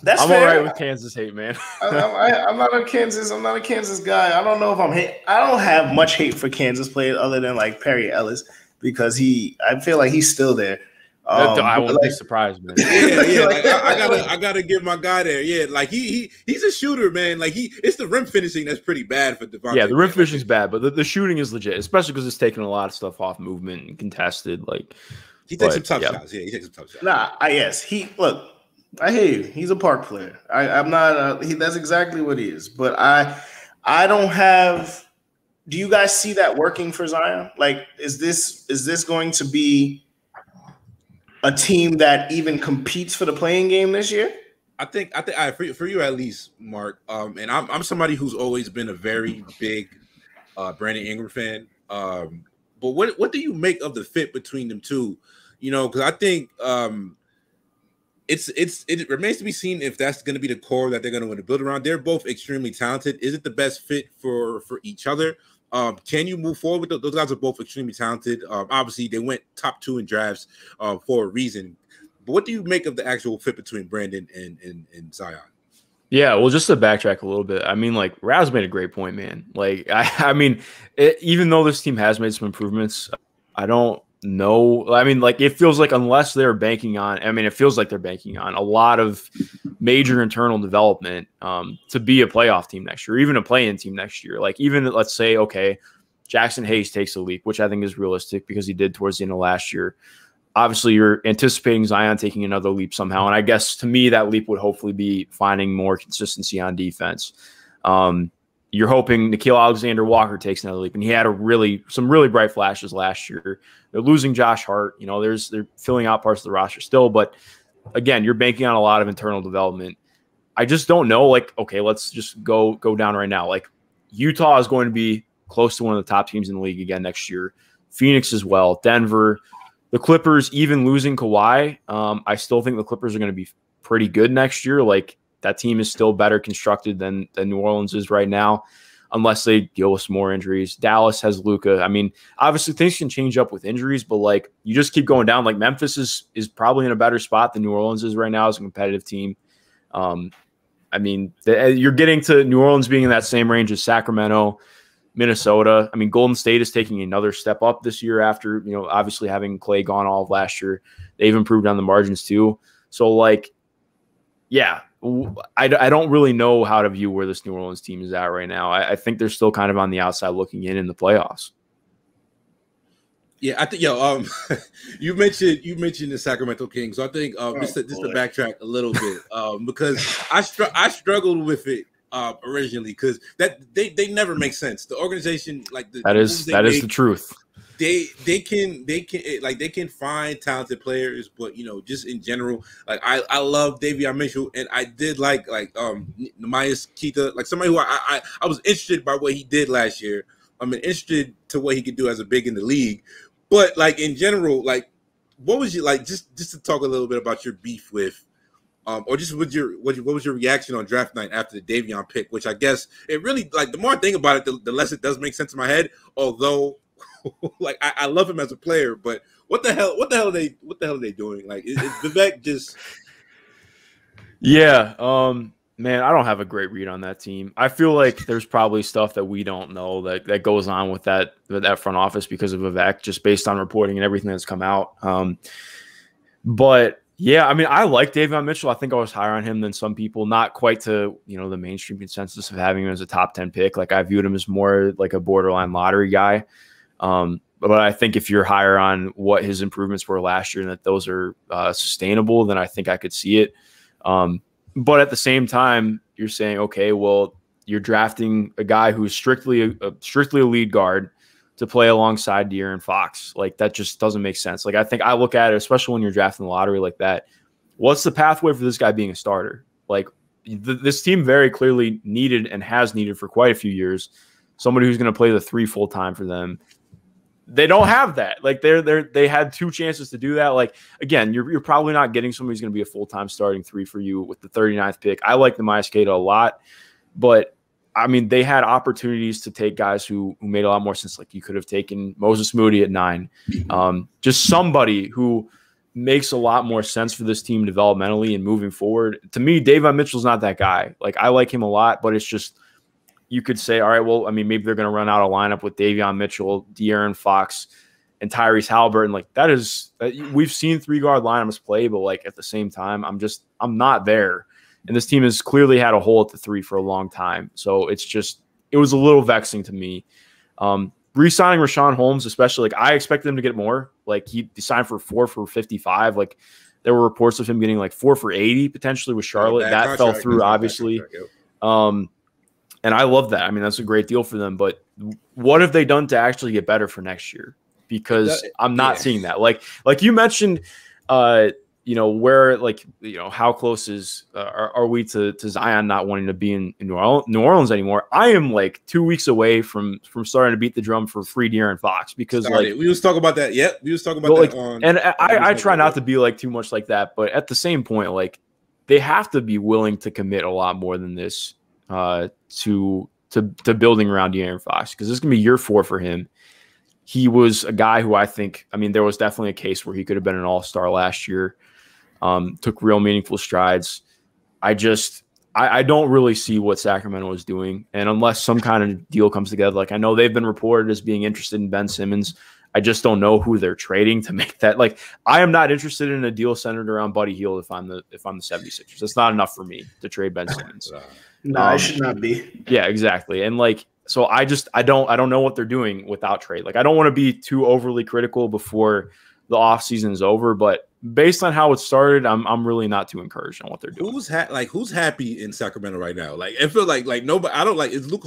That's I'm fair. all right with Kansas hate, man. I'm not a Kansas guy. I don't know if I'm hate. I don't have much hate for Kansas players other than like Perry Ellis because I feel like he's still there. I won't be surprised, man. Yeah. Like, I gotta give my guy there. Yeah, like he's a shooter, man. Like it's the rim finishing that's pretty bad for Devontae. Yeah, the rim finishing's bad, but the shooting is legit, especially because it's taking a lot of stuff off movement and contested. Like he takes some tough shots. Yeah, he takes some tough shots. Look. I hear you. He's a park player. I'm not. That's exactly what he is. But I don't have. Do you guys see that working for Zion? Like, is this going to be a team that even competes for the playing game this year? I think for you at least, Mark. And I'm somebody who's always been a very big Brandon Ingram fan. But what do you make of the fit between them two? Because I think it remains to be seen if that's going to be the core that they're going to want to build around. They're both extremely talented. Is it the best fit for each other? Can you move forward with those guys? Are both extremely talented. Obviously, they went top 2 in drafts for a reason. But what do you make of the actual fit between Brandon and Zion? Yeah, well, just to backtrack a little bit, I mean, like, Raz made a great point, man. Like, I mean, even though this team has made some improvements, I don't know. I mean, like, it feels like unless they're banking on, it feels like they're banking on a lot of major internal development to be a playoff team next year, or even a play-in team next year. Like, even let's say, okay, Jackson Hayes takes a leap, which I think is realistic because he did towards the end of last year. Obviously, you're anticipating Zion taking another leap somehow. And I guess to me, that leap would hopefully be finding more consistency on defense. You're hoping Nickeil Alexander-Walker takes another leap. And he had some really bright flashes last year. They're losing Josh Hart. They're filling out parts of the roster still. But again, you're banking on a lot of internal development. I just don't know. Like, okay, let's just go down right now. Like, Utah is going to be close to one of the top teams in the league again next year. Phoenix as well. Denver. The Clippers, even losing Kawhi, I still think the Clippers are going to be pretty good next year. Like, that team is still better constructed than New Orleans is right now, unless they deal with some more injuries. Dallas has Luka. I mean, obviously things can change up with injuries, but like, you just keep going down. Like, Memphis is probably in a better spot than New Orleans is right now as a competitive team. I mean, you're getting to New Orleans being in that same range as Sacramento, Minnesota. I mean, Golden State is taking another step up this year after, obviously having Clay gone all of last year. They've improved on the margins too. So, like, yeah, I don't really know how to view where this New Orleans team is at right now. I think they're still kind of on the outside looking in the playoffs. Yeah, I think, you mentioned the Sacramento Kings. So I think just to backtrack a little bit, because I struggled with it originally because they never make sense. The organization, like, that is the truth. They can find talented players, but just in general, like, I love Davion Mitchell, and I did like Nehemias Queta, like somebody who I was interested by what he did last year. I'm interested to what he could do as a big in the league, but like in general, like, what was you like? Just to talk a little bit about your beef with. Or just what was your reaction on draft night after the Davion pick? Which I guess it really, like, the more I think about it, the less it does make sense in my head. Although, like, I love him as a player, but what the hell are they doing? Like, is Vivek just? Yeah, man, I don't have a great read on that team. I feel like there's probably stuff that we don't know that goes on with that front office because of Vivek, just based on reporting and everything that's come out. But yeah, I mean, I like Davion Mitchell. I think I was higher on him than some people, not quite to, the mainstream consensus of having him as a top 10 pick. Like, I viewed him as more like a borderline lottery guy. But I think if you're higher on what his improvements were last year and that those are sustainable, then I think I could see it. But at the same time, you're saying, okay, well, you're drafting a guy who's strictly a lead guard to play alongside De'Aaron Fox. Like, that just doesn't make sense. Like, I think I look at it, especially when you're drafting the lottery like that, what's the pathway for this guy being a starter? Like, this team very clearly needed and has needed for quite a few years somebody who's going to play the 3 full time for them. They don't have that. Like, they had 2 chances to do that. Like, again, you're probably not getting somebody who's going to be a full-time starting 3 for you with the 39th pick. I like the Nehemias Queta a lot, but I mean, they had opportunities to take guys who made a lot more sense. Like, you could have taken Moses Moody at 9. Just somebody who makes a lot more sense for this team developmentally and moving forward. To me, Davion Mitchell's not that guy. Like, I like him a lot, but it's just, you could say, all right, well, I mean, maybe they're going to run out a lineup with Davion Mitchell, De'Aaron Fox, and Tyrese Halliburton. Like, we've seen 3-guard lineups play, but like, at the same time, I'm not there. And this team has clearly had a hole at the 3 for a long time. So it was a little vexing to me. Re-signing Rashawn Holmes, especially, like, I expected him to get more. Like, he signed for 4 for $55. Like, there were reports of him getting like 4 for $80 potentially with Charlotte. That fell through, obviously. And I love that. I mean, that's a great deal for them. But what have they done to actually get better for next year? Because I'm not seeing that. Like you mentioned, you know, where, like, you know, how close are we to Zion not wanting to be in New Orleans anymore? I am like 2 weeks away from starting to beat the drum for free De'Aaron Fox, because like we was talking about that. Yep, we was talking about that on. And I try not to be like too much like that, but at the same point, like, they have to be willing to commit a lot more than this to building around De'Aaron Fox, because this is gonna be year 4 for him. He was a guy who I mean, there was definitely a case where he could have been an all-star last year. Took real meaningful strides. I don't really see what Sacramento is doing. And unless some kind of deal comes together, like, I know they've been reported as being interested in Ben Simmons. I just don't know who they're trading to make that. Like, I am not interested in a deal centered around Buddy Hield if I'm the 76ers. That's not enough for me to trade Ben Simmons. No, I should not be. Yeah, exactly. And like, so I don't know what they're doing without trade. Like, I don't want to be too overly critical before the offseason is over, but based on how it started, I'm really not too encouraged on what they're doing. Who's happy in Sacramento right now? Like, I feel like nobody. I don't like. Is Luke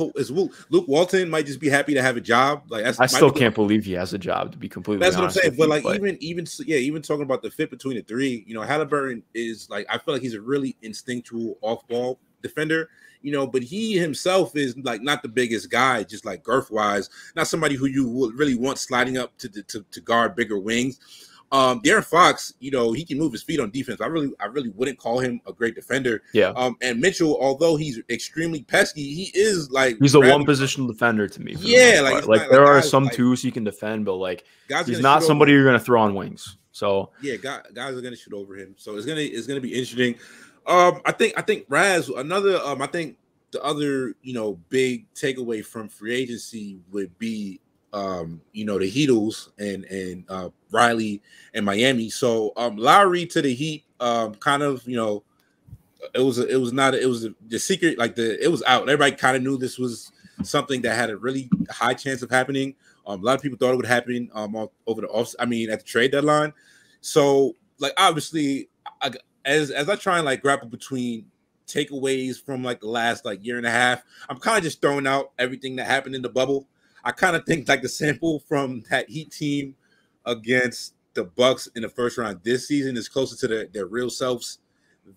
Walton might just be happy to have a job? Like, I still can't believe he has a job, to be completely honest. That's what I'm saying. But like, even talking about the fit between the three, you know, Halliburton is like, I feel like he's a really instinctual off ball defender. You know, but he himself is like not the biggest guy, just like girth wise, not somebody who you would really want sliding up to guard bigger wings. De'Aaron Fox, you know, he can move his feet on defense. I really wouldn't call him a great defender. Yeah. And Mitchell, although he's extremely pesky, he is like, he's a one positional defender to me. Yeah, like there are some twos he can defend, but like, he's not somebody you're gonna throw on wings. So yeah, guys are gonna shoot over him. So it's gonna be interesting. I think Raz, another I think the other, you know, big takeaway from free agency would be you know, the Heatles and Riley and Miami. So Lowry to the Heat, kind of, you know, it was the secret, like it was out. Everybody kind of knew this was something that had a really high chance of happening. A lot of people thought it would happen over at the trade deadline. So like, obviously, as I try and like grapple between takeaways from like the last like year and a half, I'm kind of just throwing out everything that happened in the bubble. I kind of think like the sample from that Heat team against the Bucks in the first round this season is closer to their real selves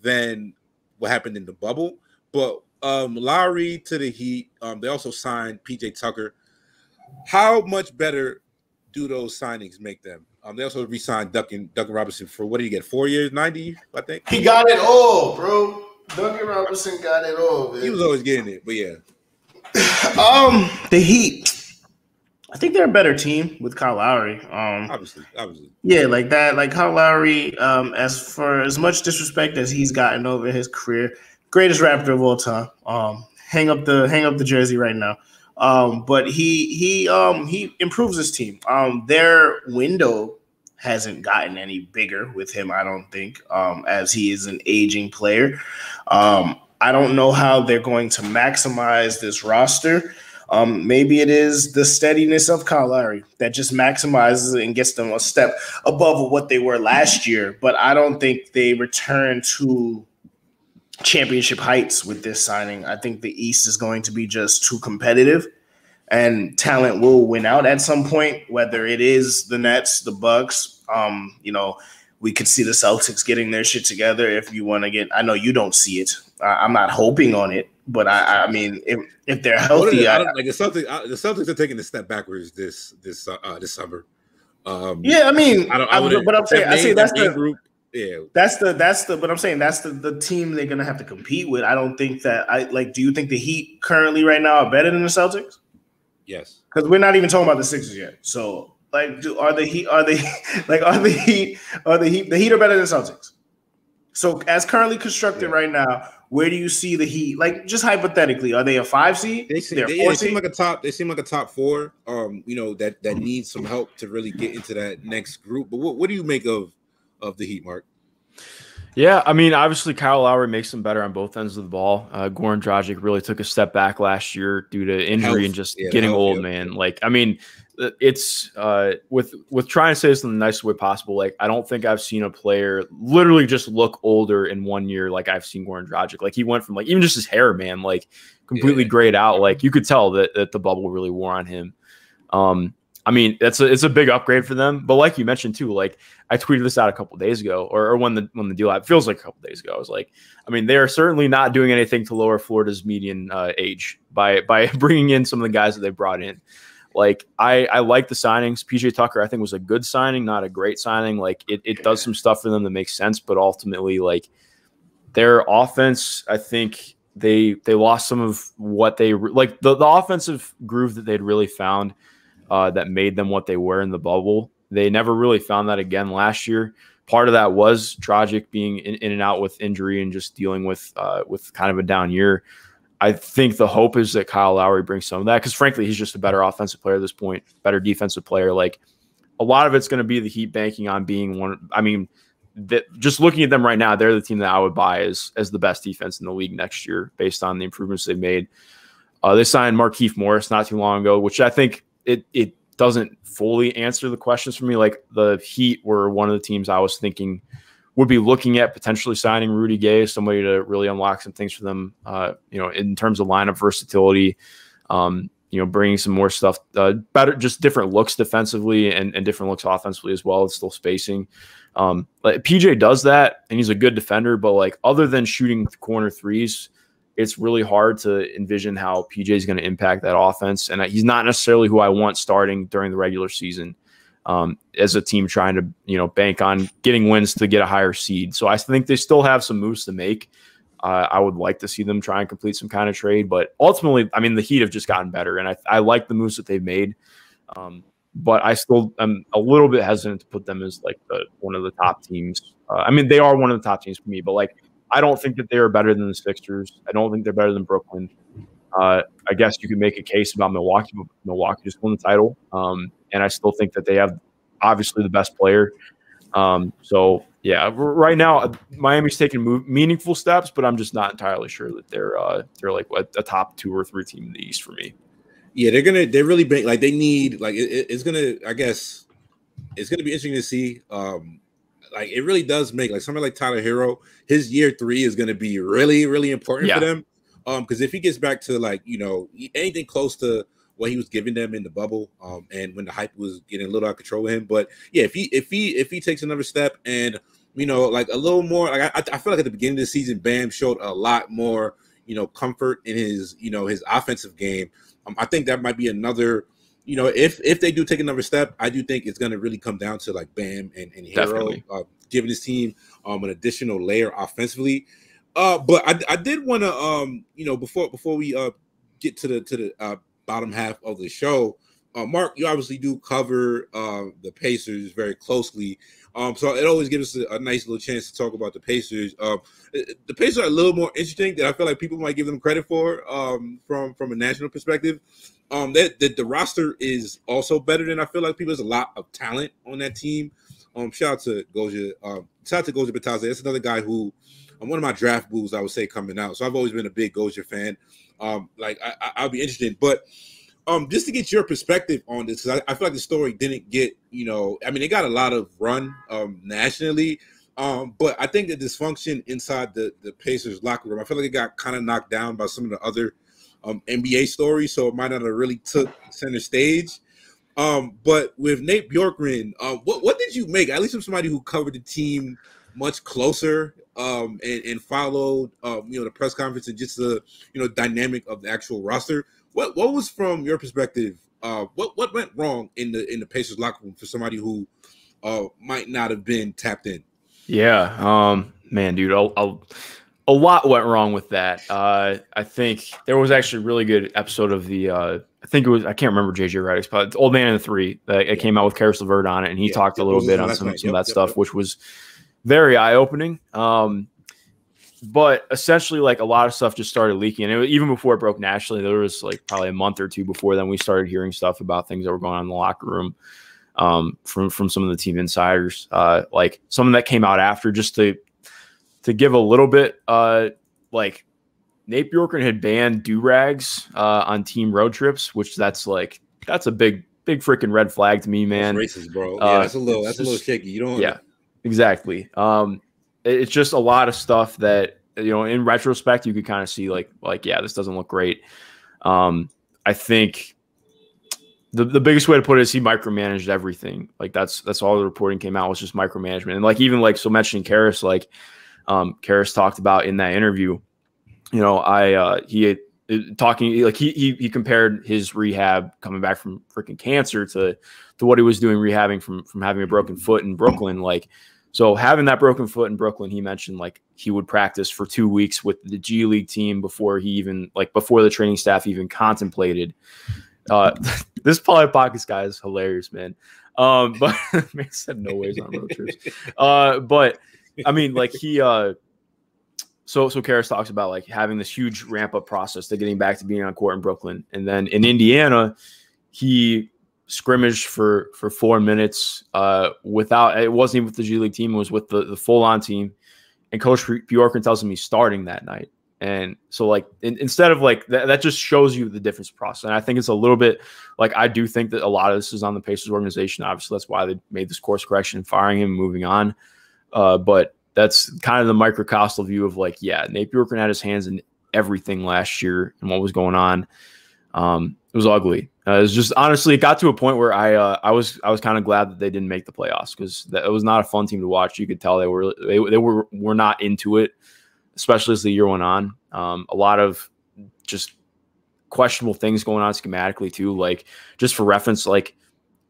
than what happened in the bubble. But Lowry to the Heat, they also signed PJ Tucker. How much better do those signings make them? They also re-signed Duncan Robinson for, what did he get, 4 years, 90, I think? He got it all, bro. Duncan Robinson got it all, man. He was always getting it, but yeah. The Heat, I think they're a better team with Kyle Lowry. Obviously. Yeah, like that. Like Kyle Lowry, as much disrespect as he's gotten over his career, greatest Raptor of all time. Hang up the jersey right now. But he improves his team. Their window hasn't gotten any bigger with him, I don't think, as he is an aging player. I don't know how they're going to maximize this roster. Maybe it is the steadiness of Kyle Lowry that just maximizes and gets them a step above what they were last year. But I don't think they return to championship heights with this signing. I think the East is going to be just too competitive, and talent will win out at some point, whether it is the Nets, the Bucks. You know, we could see the Celtics getting their shit together if you want to get – I know you don't see it. I'm not hoping on it, but I mean, if they're healthy, the Celtics are taking a step backwards this summer. Yeah, I mean, but I'm saying that's the group. Yeah, but I'm saying that's the team they're gonna have to compete with. I don't think that do you think the Heat currently right now are better than the Celtics? Yes, because we're not even talking about the Sixers yet. So like, the Heat are better than the Celtics? So as currently constructed right now, where do you see the Heat? Like, just hypothetically, are they a 5 seed? They seem like a top 4. You know, that needs some help to really get into that next group. But what do you make of the Heat, Mark? Yeah, I mean, obviously Kyle Lowry makes them better on both ends of the ball. Goran Dragic really took a step back last year due to injury and just getting old, man. Like, I mean, it's with trying to say this in the nicest way possible. Like, I don't think I've seen a player literally just look older in 1 year like I've seen Goran Dragic. Like, he went from like even just his hair, man, like completely grayed out. Like, you could tell that the bubble really wore on him. I mean, it's a big upgrade for them. But like you mentioned too, like I tweeted this out a couple of days ago, or when the deal happened, feels like a couple of days ago. I was like, I mean, they are certainly not doing anything to lower Florida's median age by bringing in some of the guys that they brought in. Like I like the signings. PJ Tucker, I think, was a good signing, not a great signing. Like it does some stuff for them that makes sense, but ultimately, like their offense, I think they lost some of what they like the offensive groove that they'd really found that made them what they were in the bubble. They never really found that again last year. Part of that was Dragic being in and out with injury and just dealing with kind of a down year. I think the hope is that Kyle Lowry brings some of that because, frankly, he's just a better offensive player at this point, better defensive player. Like a lot of it's going to be the Heat banking on being one. I mean, just looking at them right now, they're the team that I would buy as the best defense in the league next year based on the improvements they've made. They signed Markieff Morris not too long ago, which I think it doesn't fully answer the questions for me. Like the Heat were one of the teams I was thinking would be looking at potentially signing Rudy Gay, somebody to really unlock some things for them, in terms of lineup versatility, bringing some more stuff, better, just different looks defensively and different looks offensively as well. It's still spacing. Like PJ does that and he's a good defender, but like other than shooting corner threes, it's really hard to envision how PJ is going to impact that offense. And he's not necessarily who I want starting during the regular season. As a team trying to, bank on getting wins to get a higher seed. So I think they still have some moves to make. I would like to see them try and complete some kind of trade, but ultimately, I mean, the Heat have just gotten better and I like the moves that they've made. But I still am a little bit hesitant to put them as like one of the top teams. I mean, they are one of the top teams for me, but like, I don't think that they are better than the Sixers. I don't think they're better than Brooklyn. I guess you could make a case about Milwaukee, but Milwaukee just won the title. And I still think that they have obviously the best player. So yeah, right now Miami's taking meaningful steps, but I'm just not entirely sure that they're like a top 2 or 3 team in the East for me. Yeah, they're really big. Like they need like it's gonna. I guess it's gonna be interesting to see. Like it really does make like somebody like Tyler Hero, his year 3 is gonna be really really important for them. Because if he gets back to like anything close to what he was giving them in the bubble, and when the hype was getting a little out of control with him, but yeah, if he takes another step and like a little more, like I feel like at the beginning of the season, Bam showed a lot more comfort in his his offensive game. I think that might be another. If they do take another step, I do think it's going to really come down to like Bam and Hero giving his team an additional layer offensively. But I did want to before we get to the bottom half of the show, Mark, you obviously do cover the Pacers very closely. So it always gives us a nice little chance to talk about the Pacers. The Pacers are a little more interesting than I feel like people might give them credit for from a national perspective. That the roster is also better than I feel like people. There's a lot of talent on that team. Shout out to Goja. Shout out to Goja Bataze. That's another guy who one of my draft bulls, I would say, coming out. So I've always been a big Goja fan. I'll be interested, but just to get your perspective on this, because I feel like the story didn't get, I mean, it got a lot of run nationally, but I think the dysfunction inside the Pacers locker room, I feel like it got kind of knocked down by some of the other NBA stories, so it might not have really took center stage. But with Nate Bjorkgren, what did you make, at least from somebody who covered the team much closer and followed the press conference and just the dynamic of the actual roster? What was, from your perspective, what went wrong in the Pacers locker room for somebody who might not have been tapped in? Yeah, man, dude, a lot went wrong with that. I think there was actually a really good episode of the I can't remember JJ Redick's, but Old Man in the Three. It came out with Karis LeVert on it, and he talked a little bit on some of that stuff, which was very eye-opening. But essentially, like, a lot of stuff just started leaking. And even before it broke nationally, there was like probably a month or two before then we started hearing stuff about things that were going on in the locker room from some of the team insiders. Like some of that came out after, just to give a little bit, like Nate Bjorkgren had banned do-rags on team road trips, which that's a big freaking red flag to me, man. That's racist, bro. Yeah, that's a little shaky. You don't. Yeah, exactly. It's just a lot of stuff that, in retrospect, you could kind of see like, yeah, this doesn't look great. I think the biggest way to put it is he micromanaged everything. Like that's all the reporting came out was just micromanagement. And like even like so mentioning Karras, like Karras talked about in that interview, you know, he talking like he compared his rehab coming back from freaking cancer to what he was doing rehabbing from having a broken foot in Brooklyn. Like, so having that broken foot in Brooklyn, he mentioned like he would practice for 2 weeks with the G League team before the training staff even contemplated. This Polly Pockets guy is hilarious, man. But man said no ways on road trips. But I mean, like so Karras talks about like having this huge ramp up process to getting back to being on court in Brooklyn, and then in Indiana, he scrimmaged for 4 minutes without. It wasn't even with the G League team; it was with the full on team. And Coach Bjorken tells him he's starting that night. And so like instead of like that just shows you the difference process. And I think it's a little bit like I do think that a lot of this is on the Pacers organization. Obviously, that's why they made this course correction, firing him, moving on. But that's kind of the microcostal view of like, yeah, Nate Bjorken had his hands in everything last year and what was going on. It was ugly. It was just honestly, it got to a point where I was kind of glad that they didn't make the playoffs because it was not a fun team to watch. You could tell they were not into it, especially as the year went on. A lot of just questionable things going on schematically too. Like just for reference, like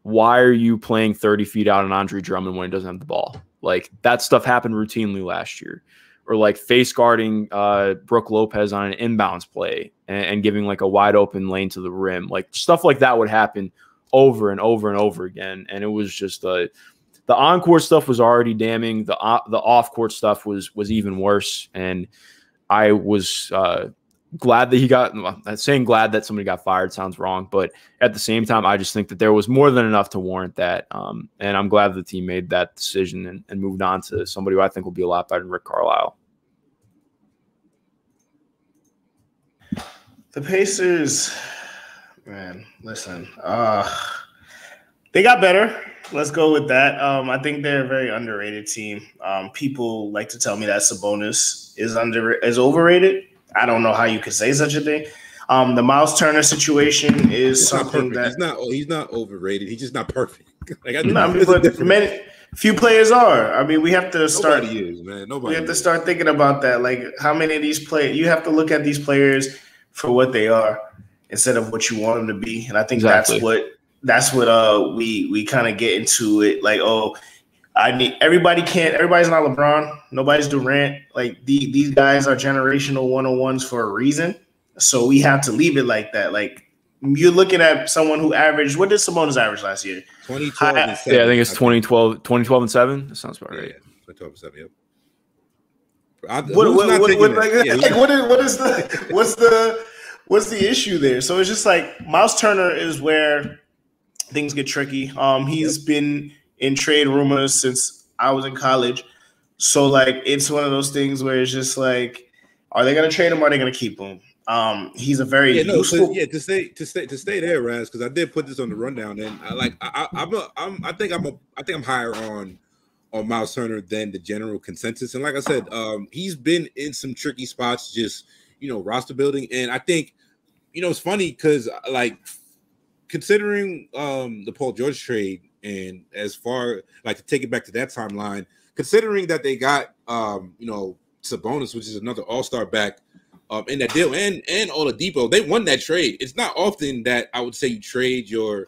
why are you playing 30 feet out on Andre Drummond when he doesn't have the ball? Like that stuff happened routinely last year. Or like face guarding Brook Lopez on an inbounds play and giving like a wide open lane to the rim. Like stuff like that would happen over and over and over again. And it was just the on-court stuff was already damning. The off-court stuff was even worse. And I was glad that he got – saying glad that somebody got fired sounds wrong. But at the same time, I just think that there was more than enough to warrant that. And I'm glad the team made that decision and moved on to somebody who I think will be a lot better than Rick Carlisle. The Pacers, man, listen, they got better. Let's go with that. I think they're a very underrated team. People like to tell me that Sabonis is overrated. I don't know how you could say such a thing. The Miles Turner situation is something that he's not overrated. He's just not perfect. Few players are. I mean, we have to start. Nobody is, man. We have to start thinking about that. Like, how many of these players? You have to look at these players for what they are instead of what you want them to be. And I think that's what we kind of get into it. Like, everybody's not LeBron. Nobody's Durant. Like these guys are generational 101s for a reason. So we have to leave it like that. Like you're looking at someone who averaged, what did Sabonis average last year? 2012 and 7. Yeah, I think it's 2012 and 7. That sounds about right. Yeah, 2012 and 7, yep. What's the issue there? So it's just like Miles Turner is where things get tricky. He's been in trade rumors since I was in college. So like it's one of those things where it's just like, are they gonna trade him or are they gonna keep him? He's a very useful. To stay there, Raz, because I did put this on the rundown, and I think I'm higher on Miles Turner than the general consensus. And like I said, he's been in some tricky spots, just roster building. And I think it's funny because like considering the Paul George trade, and as far like to take it back to that timeline, considering that they got Sabonis, which is another all-star back in that deal, and Oladipo, they won that trade. It's not often that I would say you trade your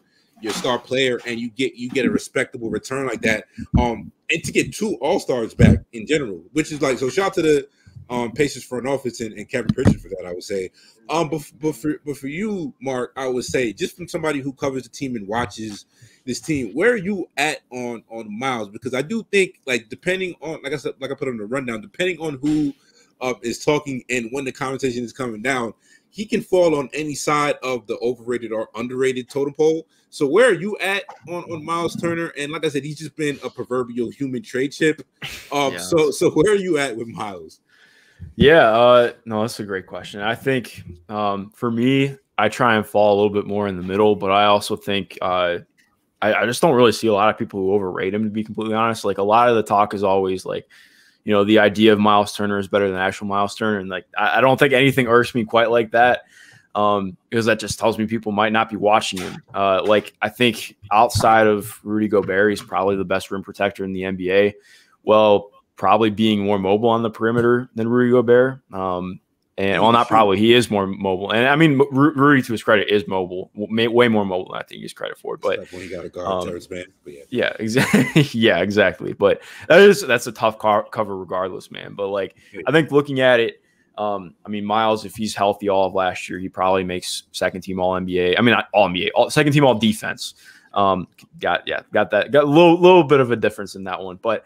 star player and you get a respectable return like that. And to get 2 all-stars back in general, which is like, so shout out to the Pacers front office and Kevin Pritchard for that, I would say. But for you, Mark, I would say, just from somebody who covers the team and watches this team, where are you at on Miles? Because I do think, like, depending on, like I said, like I put on the rundown, depending on who is talking and when the conversation is coming down, he can fall on any side of the overrated or underrated totem pole. So where are you at on Miles Turner? And like I said, he's just been a proverbial human trade chip. So where are you at with Miles? Yeah, no, that's a great question. I think for me, I try and fall a little bit more in the middle, but I also think I just don't really see a lot of people who overrate him, to be completely honest. Like a lot of the talk is always like, the idea of Miles Turner is better than actual Miles Turner. And like, I don't think anything irks me quite like that. because that just tells me people might not be watching him. Like I think outside of Rudy Gobert, he's probably the best rim protector in the NBA. Well, probably being more mobile on the perimeter than Rudy Gobert. And well, not probably. He is more mobile, and I mean, Rudy, to his credit, is mobile, way more mobile than I think he's credit for. But like when he got a guard Terrence Mann. Yeah, exactly. Yeah, exactly. But that's a tough cover, regardless, man. But like, I think looking at it, I mean, Miles, if he's healthy all of last year, he probably makes second team All NBA. I mean, not All NBA, second team All Defense. Got a little bit of a difference in that one, but.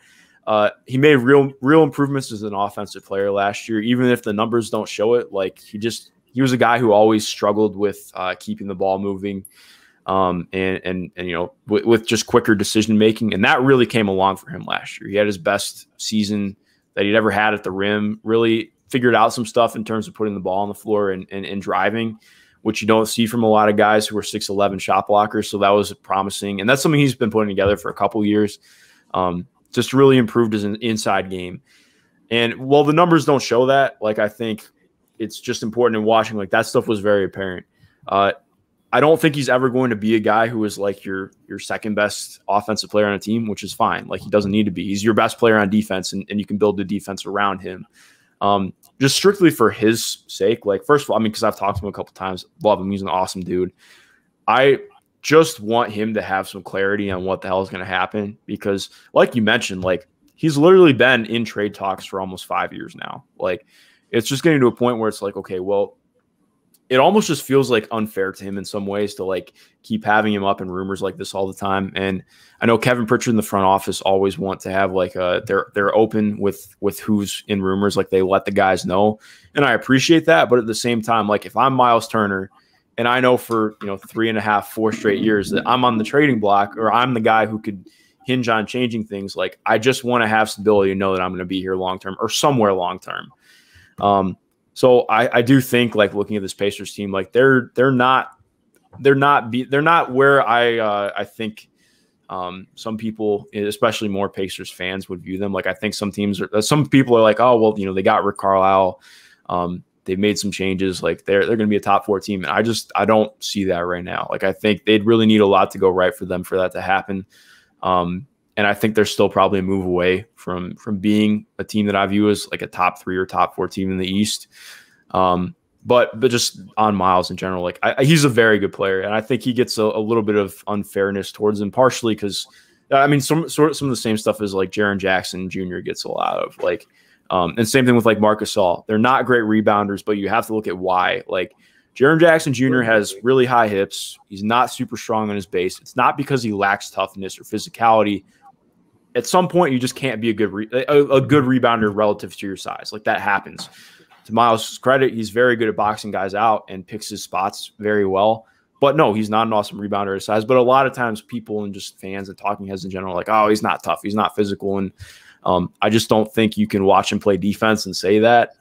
He made real improvements as an offensive player last year, even if the numbers don't show it. Like he was a guy who always struggled with keeping the ball moving, and you know, with just quicker decision making, and that really came along for him last year. He had his best season that he'd ever had at the rim. Really figured out some stuff in terms of putting the ball on the floor and driving, which you don't see from a lot of guys who are 6'11" shot blockers. So that was promising, and that's something he's been putting together for a couple of years. Just really improved his inside game. And while the numbers don't show that, like I think it's just important in watching, like that stuff was very apparent. I don't think he's ever going to be a guy who is like your second best offensive player on a team, which is fine. Like he doesn't need to be. He's your best player on defense, and you can build the defense around him. Just strictly for his sake, like first of all, I mean, because I've talked to him a couple times, love him. He's an awesome dude. I just want him to have some clarity on what the hell is going to happen, because like you mentioned, like he's literally been in trade talks for almost 5 years now. Like it's just getting to a point where it's like, okay, well, it almost just feels like unfair to him in some ways to like keep having him up in rumors like this all the time. And I know Kevin Pritchard in the front office always want to have like they're open with who's in rumors, like they let the guys know. And I appreciate that. But at the same time, like if I'm Miles Turner, and I know for, 3.5, 4 straight years that I'm on the trading block, or I'm the guy who could hinge on changing things. Like I just want to have stability and know that I'm going to be here long-term or somewhere long-term. So I do think, like looking at this Pacers team, like they're not where I think some people, especially more Pacers fans, would view them. Like I think some people are like, oh well, they got Rick Carlisle. They've made some changes. Like they're going to be a top 4 team. And I don't see that right now. Like I think they'd really need a lot to go right for them for that to happen. And I think they're still probably a move away from being a team that I view as like a top 3 or top 4 team in the East. But just on Miles in general, like he's a very good player. And I think he gets a little bit of unfairness towards him, partially because I mean, some of the same stuff as like Jaren Jackson Jr. gets a lot of, like, and same thing with like Marc Gasol. They're not great rebounders, but you have to look at why. Like Jaren Jackson Jr. has really high hips. He's not super strong on his base. It's not because he lacks toughness or physicality. At some point, you just can't be a good rebounder relative to your size. Like that happens. To Miles' credit, he's very good at boxing guys out and picks his spots very well. But no, he's not an awesome rebounder at his size. But a lot of times people and just fans and talking heads in general are like, oh, he's not tough. He's not physical. And I just don't think you can watch him play defense and say that.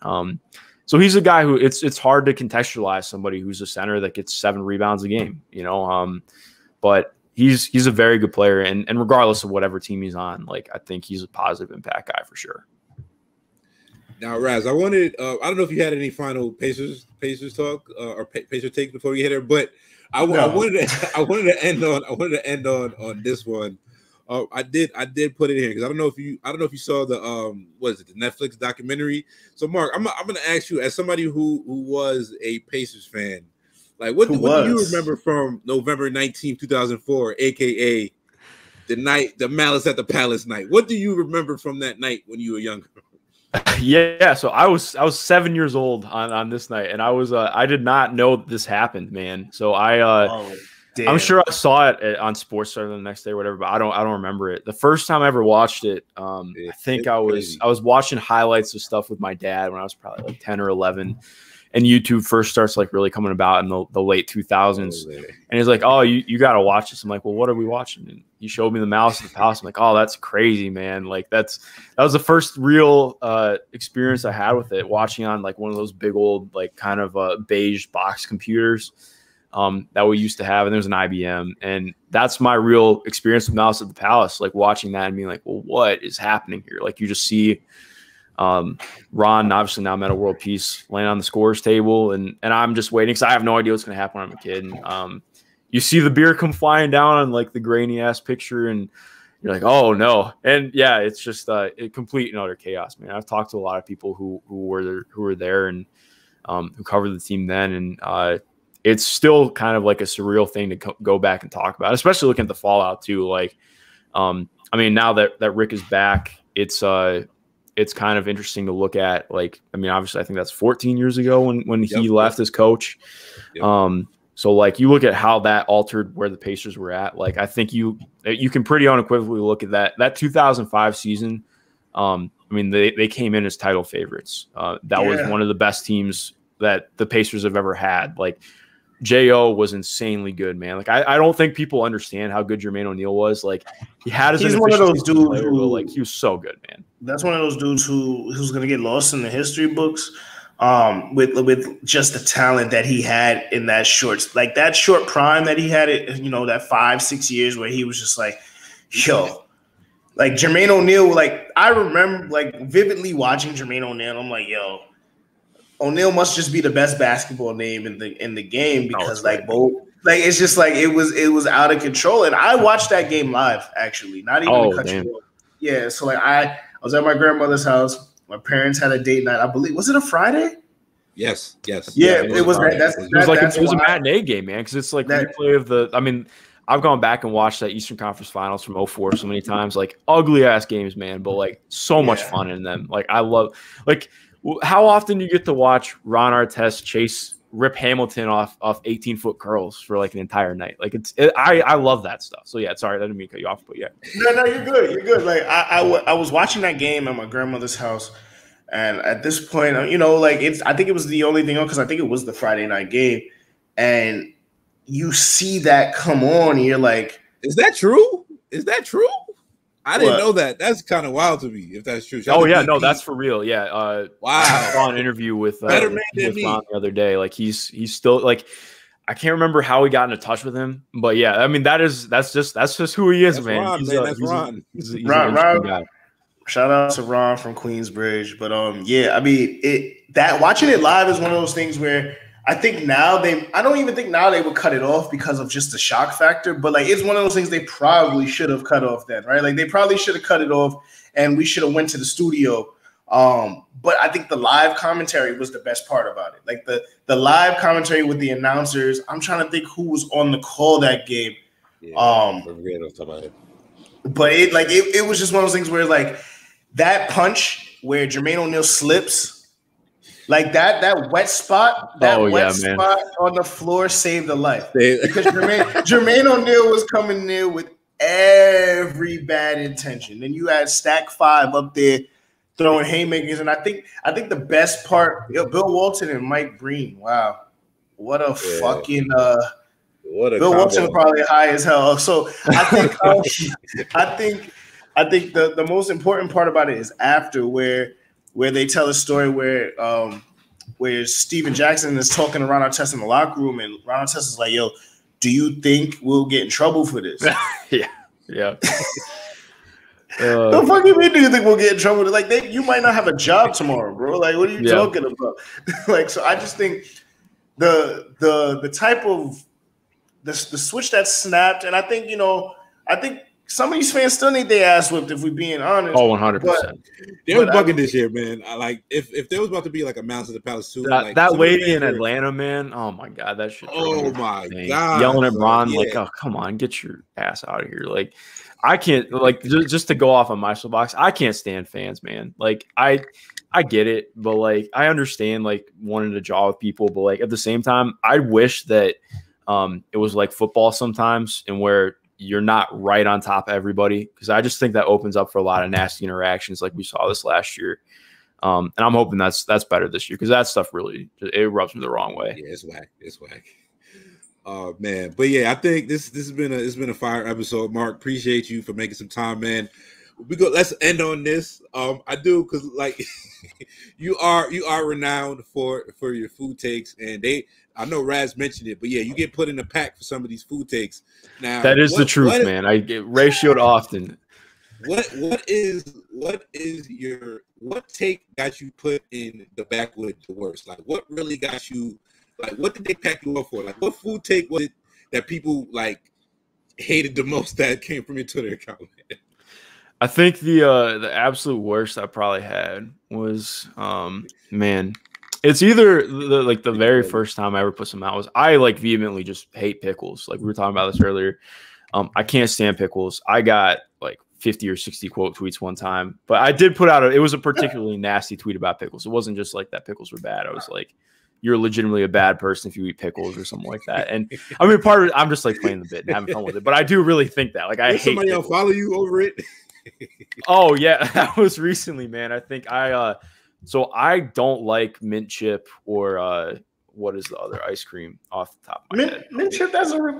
So he's a guy who it's hard to contextualize somebody who's a center that gets 7 rebounds a game, but he's a very good player. And regardless of whatever team he's on, like I think he's a positive impact guy for sure. Now, Raz, I wanted I don't know if you had any final Pacers talk or Pacer takes before we hit her, but I wanted to end on this one. I did put it here because I don't know if you saw the the Netflix documentary. So Mark, I'm gonna ask you, as somebody who was a Pacers fan, like what do you remember from November 19th, 2004, aka the Malice at the Palace night? What do you remember from that night when you were younger? Yeah, so I was 7 years old on this night, and I did not know this happened, man. So I'm sure I saw it on SportsCenter the next day or whatever, but I don't remember it. The first time I ever watched it, I think I was watching highlights of stuff with my dad when I was probably like 10 or 11, and YouTube first starts like really coming about in the late 2000s. And he's like, "Oh, you got to watch this." I'm like, "Well, what are we watching?" And he showed me the Malice at the Palace. I'm like, "Oh, that's crazy, man!" Like that was the first real experience I had with it, watching on like one of those big old like kind of beige box computers that we used to have, and there's an IBM, and that's my real experience with Malice at the Palace, like watching that and being like, well, what is happening here? Like you just see Ron, obviously now Meta World Peace, laying on the scores table, and I'm just waiting because I have no idea what's going to happen when I'm a kid. And, you see the beer come flying down on like the grainy ass picture, and you're like, oh no. And yeah, it's just a complete and utter chaos, man. I've talked to a lot of people who were there and who covered the team then, and it's still kind of like a surreal thing to go back and talk about, especially looking at the fallout too. Like, I mean, now that Rick is back, it's kind of interesting to look at. Like, I mean, obviously, I think that's 14 years ago when he left as coach. Yep. So, like, you look at how that altered where the Pacers were at. Like, I think you can pretty unequivocally look at that 2005 season. I mean, they came in as title favorites. That was one of the best teams that the Pacers have ever had. Like, J.O. was insanely good, man. Like, I don't think people understand how good Jermaine O'Neal was. Like, he's one of those dudes player, who, like, he was so good, man. That's one of those dudes who's going to get lost in the history books. With just the talent that he had in that short prime that he had it, you know, that 5-6 years where he was just like, yo, like Jermaine O'Neal, like I remember like vividly watching Jermaine O'Neal. I'm like, yo, O'Neal must just be the best basketball name in the game because it's just like it was out of control. And I watched that game live, actually, not even to cut you off. Yeah, so like I was at my grandmother's house. My parents had a date night. I believe, was it a Friday? Yes. Yeah, it was. It was a matinee game, man. Because it's like replay of the. I mean, I've gone back and watched that Eastern Conference Finals from 2004 so many times. Like ugly ass games, man, but like so much fun in them. Like I love. Like how often do you get to watch Ron Artest chase Rip Hamilton off 18-foot curls for like an entire night? Like I love that stuff. So yeah, sorry, that didn't mean to cut you off, but yeah. No, you're good. You're good. Like I was watching that game at my grandmother's house, and at this point, you know, like I think it was the only thing on because I think it was the Friday night game, and you see that come on, and you're like, is that true? I didn't know that. That's kind of wild to me, if that's true. That's for real. Yeah. Wow. I saw an interview with Ron the other day. Like he's still like, I can't remember how he got into touch with him, but yeah, I mean that's just who he is, that's man. Ron, that's Ron. He's Ron. Shout out to Ron from Queensbridge, but yeah, I mean watching it live is one of those things where I think I don't even think now they would cut it off because of just the shock factor, but like it's one of those things they probably should have cut off then, right? Like they probably should have cut it off and we should have went to the studio. But I think the live commentary was the best part about it. Like the live commentary with the announcers. I'm trying to think who was on the call that game. But it was just one of those things where like that punch where Jermaine O'Neal slips. Like that wet spot, spot on the floor saved a life because Jermaine O'Neal was coming near with every bad intention. Then you had Stack 5 up there throwing haymakers, and I think the best part, Bill Walton and Mike Breen. Wow, what a fucking what a Bill Walton probably high as hell. So I think I think the most important part about it is after where they tell a story where Steven Jackson is talking to Ron Artest in the locker room, and Ron Artest is like, yo, do you think we'll get in trouble for this? Yeah. The fuck you mean, do you think we'll get in trouble? Like, you might not have a job tomorrow, bro. Like, what are you talking about? Like, so I just think the type of the switch that snapped, and I think some of these fans still need their ass whipped, if we're being honest. Oh, 100%. They were bugging this year, man. Like, if there was about to be like a Mounds of the Palace too. That lady in Atlanta, man. Oh my God, that shit. Oh my God. Yelling at Ron, like, oh, come on, get your ass out of here. Like, I can't, like, just to go off on my soapbox, I can't stand fans, man. Like, I get it, but like, I understand like wanting to jaw with people, but like at the same time, I wish that it was like football sometimes, and where you're not right on top of everybody, because I just think that opens up for a lot of nasty interactions like we saw this last year. And I'm hoping that's better this year, because that stuff really, it rubs me the wrong way. Yeah, it's whack. Oh man, but yeah, I think this has been a fire episode. Mark, appreciate you for making some time, man. Let's end on this. I do, because like you are renowned for your food takes, and I know Raz mentioned it, but yeah, you get put in the pack for some of these food takes. Now that is the truth, man. I get ratioed often. what take got you put in the backwood the worst? Like, what really got you? Like, what did they pack you up for? Like, what food take was it that people like hated the most that came from your Twitter account? I think the absolute worst I probably had was man. It's either the very first time I ever put some out was I like vehemently just hate pickles. Like we were talking about this earlier. I can't stand pickles. I got like 50 or 60 quote tweets one time, but I did put out it was a particularly nasty tweet about pickles. It wasn't just like that pickles were bad. I was like, you're legitimately a bad person if you eat pickles or something like that. And I mean, part of it, I'm just like playing the bit and having fun with it, but I do really think that. Like, I hate somebody else follow you over it. Oh yeah, that was recently, man. I think so I don't like mint chip or what is the other ice cream off the top of my head? Mint chip.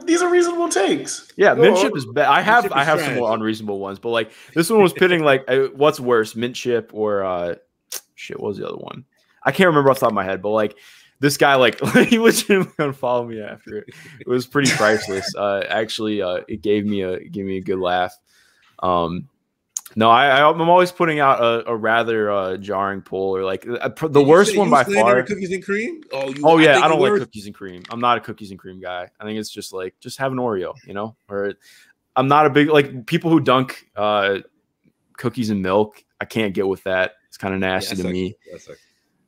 These are reasonable takes. Yeah, mint chip is bad. I have some more unreasonable ones, but like this one was pitting like what's worse, mint chip or shit. What was the other one? I can't remember off the top of my head, but like this guy like he legitimately unfollowed me after it. It was pretty priceless. Actually, it gave me a good laugh. No, I'm always putting out a rather jarring poll or like the worst one by far. Cookies and cream? Oh yeah, I don't like cookies and cream. I'm not a cookies and cream guy. I think it's just like just have an Oreo, you know. Or I'm not a big like people who dunk cookies and milk. I can't get with that. It's kind of nasty to me.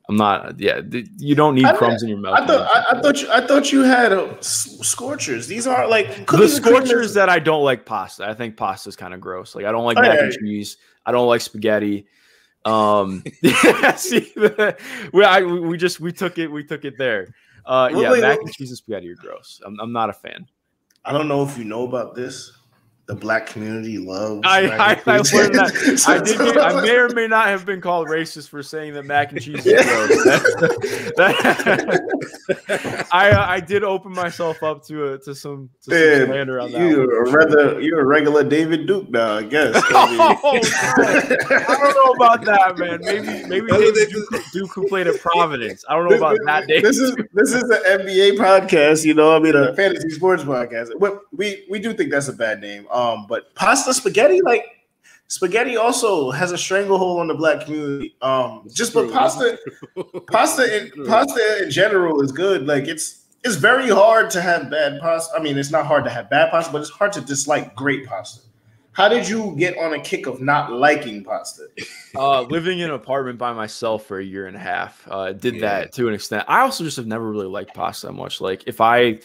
I'm not. Yeah, you don't need crumbs in your mouth. I thought you had scorchers. These aren't like the scorchers that I don't like pasta. I think pasta is kind of gross. Like I don't like mac and cheese. I don't like spaghetti. See, we took it there. Mac and cheese and spaghetti are gross. I'm not a fan. I don't know if you know about this. The black community loves. I learned that. I may or may not have been called racist for saying that mac and cheese is gross. I did open myself up to some slander on that. You're a regular David Duke now, I guess. I don't know about that, man. Maybe David Duke who played at Providence. I don't know about that. This is an NBA podcast, you know. I mean, a fantasy sports podcast. We do think that's a bad name. But pasta spaghetti, like spaghetti also has a stranglehold on the black community. Pasta in general is good. Like it's very hard to have bad pasta. I mean, it's not hard to have bad pasta, but it's hard to dislike great pasta. How did you get on a kick of not liking pasta? Living in an apartment by myself for a year and a half, did that to an extent. I also just have never really liked pasta much. Like if I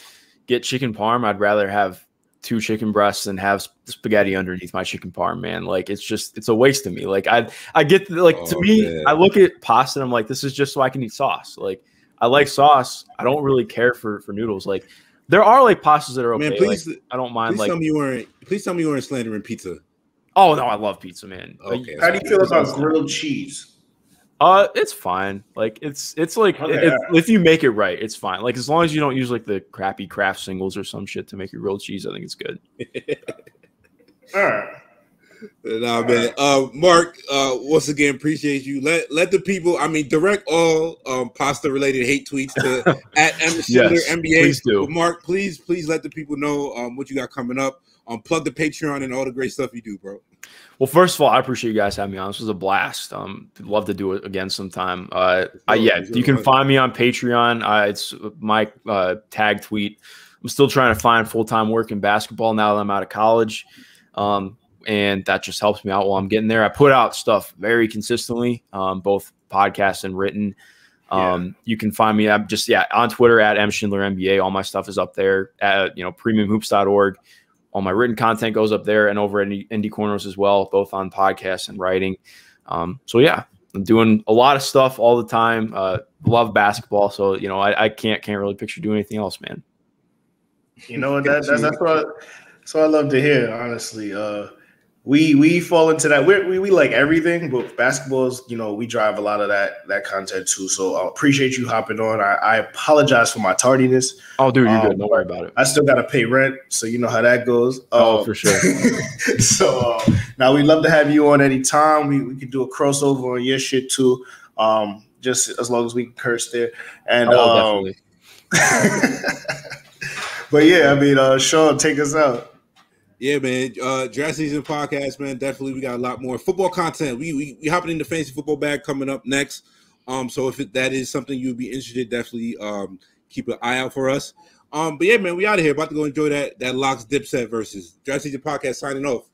get chicken parm, I'd rather have 2 chicken breasts and have spaghetti underneath my chicken parm, man. Like it's a waste to me. Like I get to me, man. I look at pasta and I'm like, this is just so I can eat sauce. Like I like sauce. I don't really care for noodles. Like there are like pastas that are okay. Man, please, like, I don't mind. Please tell me you weren't slandering pizza. Oh no, I love pizza, man. Okay. How do you feel about grilled cheese? It's fine. Like it's like if you make it right, it's fine. Like as long as you don't use like the crappy Kraft singles or some shit to make your grilled cheese, I think it's good. All right. Nah, man. Mark, once again, appreciate you. Let the people. I mean, direct all pasta related hate tweets to at NBA. Please do. But Mark, please let the people know what you got coming up. Plug the Patreon and all the great stuff you do, bro. Well, first of all, I appreciate you guys having me on. This was a blast. Love to do it again sometime. You can find me on Patreon. It's my tag tweet. I'm still trying to find full-time work in basketball now that I'm out of college. And that just helps me out while I'm getting there. I put out stuff very consistently, both podcasts and written. You can find me on Twitter at mschindlerNBA. All my stuff is up there at premiumhoops.org. All my written content goes up there and over at Indie Corners as well, both on podcasts and writing. I'm doing a lot of stuff all the time. Love basketball, so I can't really picture doing anything else, man. You know what? That's what I love to hear. Honestly, we fall into that. We like everything, but basketball is, we drive a lot of that content too. So I appreciate you hopping on. I apologize for my tardiness. Oh, dude, you're good. Don't worry about it. I still got to pay rent, so you know how that goes. For sure. So now we'd love to have you on anytime. We could do a crossover on your shit too. Just as long as we can curse there. And definitely. But yeah, I mean, Sean, take us out. Yeah, man. Draft season podcast, man. Definitely, we got a lot more football content. We hopping in the fantasy football bag coming up next. So if that is something you'd be interested, definitely keep an eye out for us. But yeah, man, we out of here. About to go enjoy that Locks Dipset versus Draft season podcast. Signing off.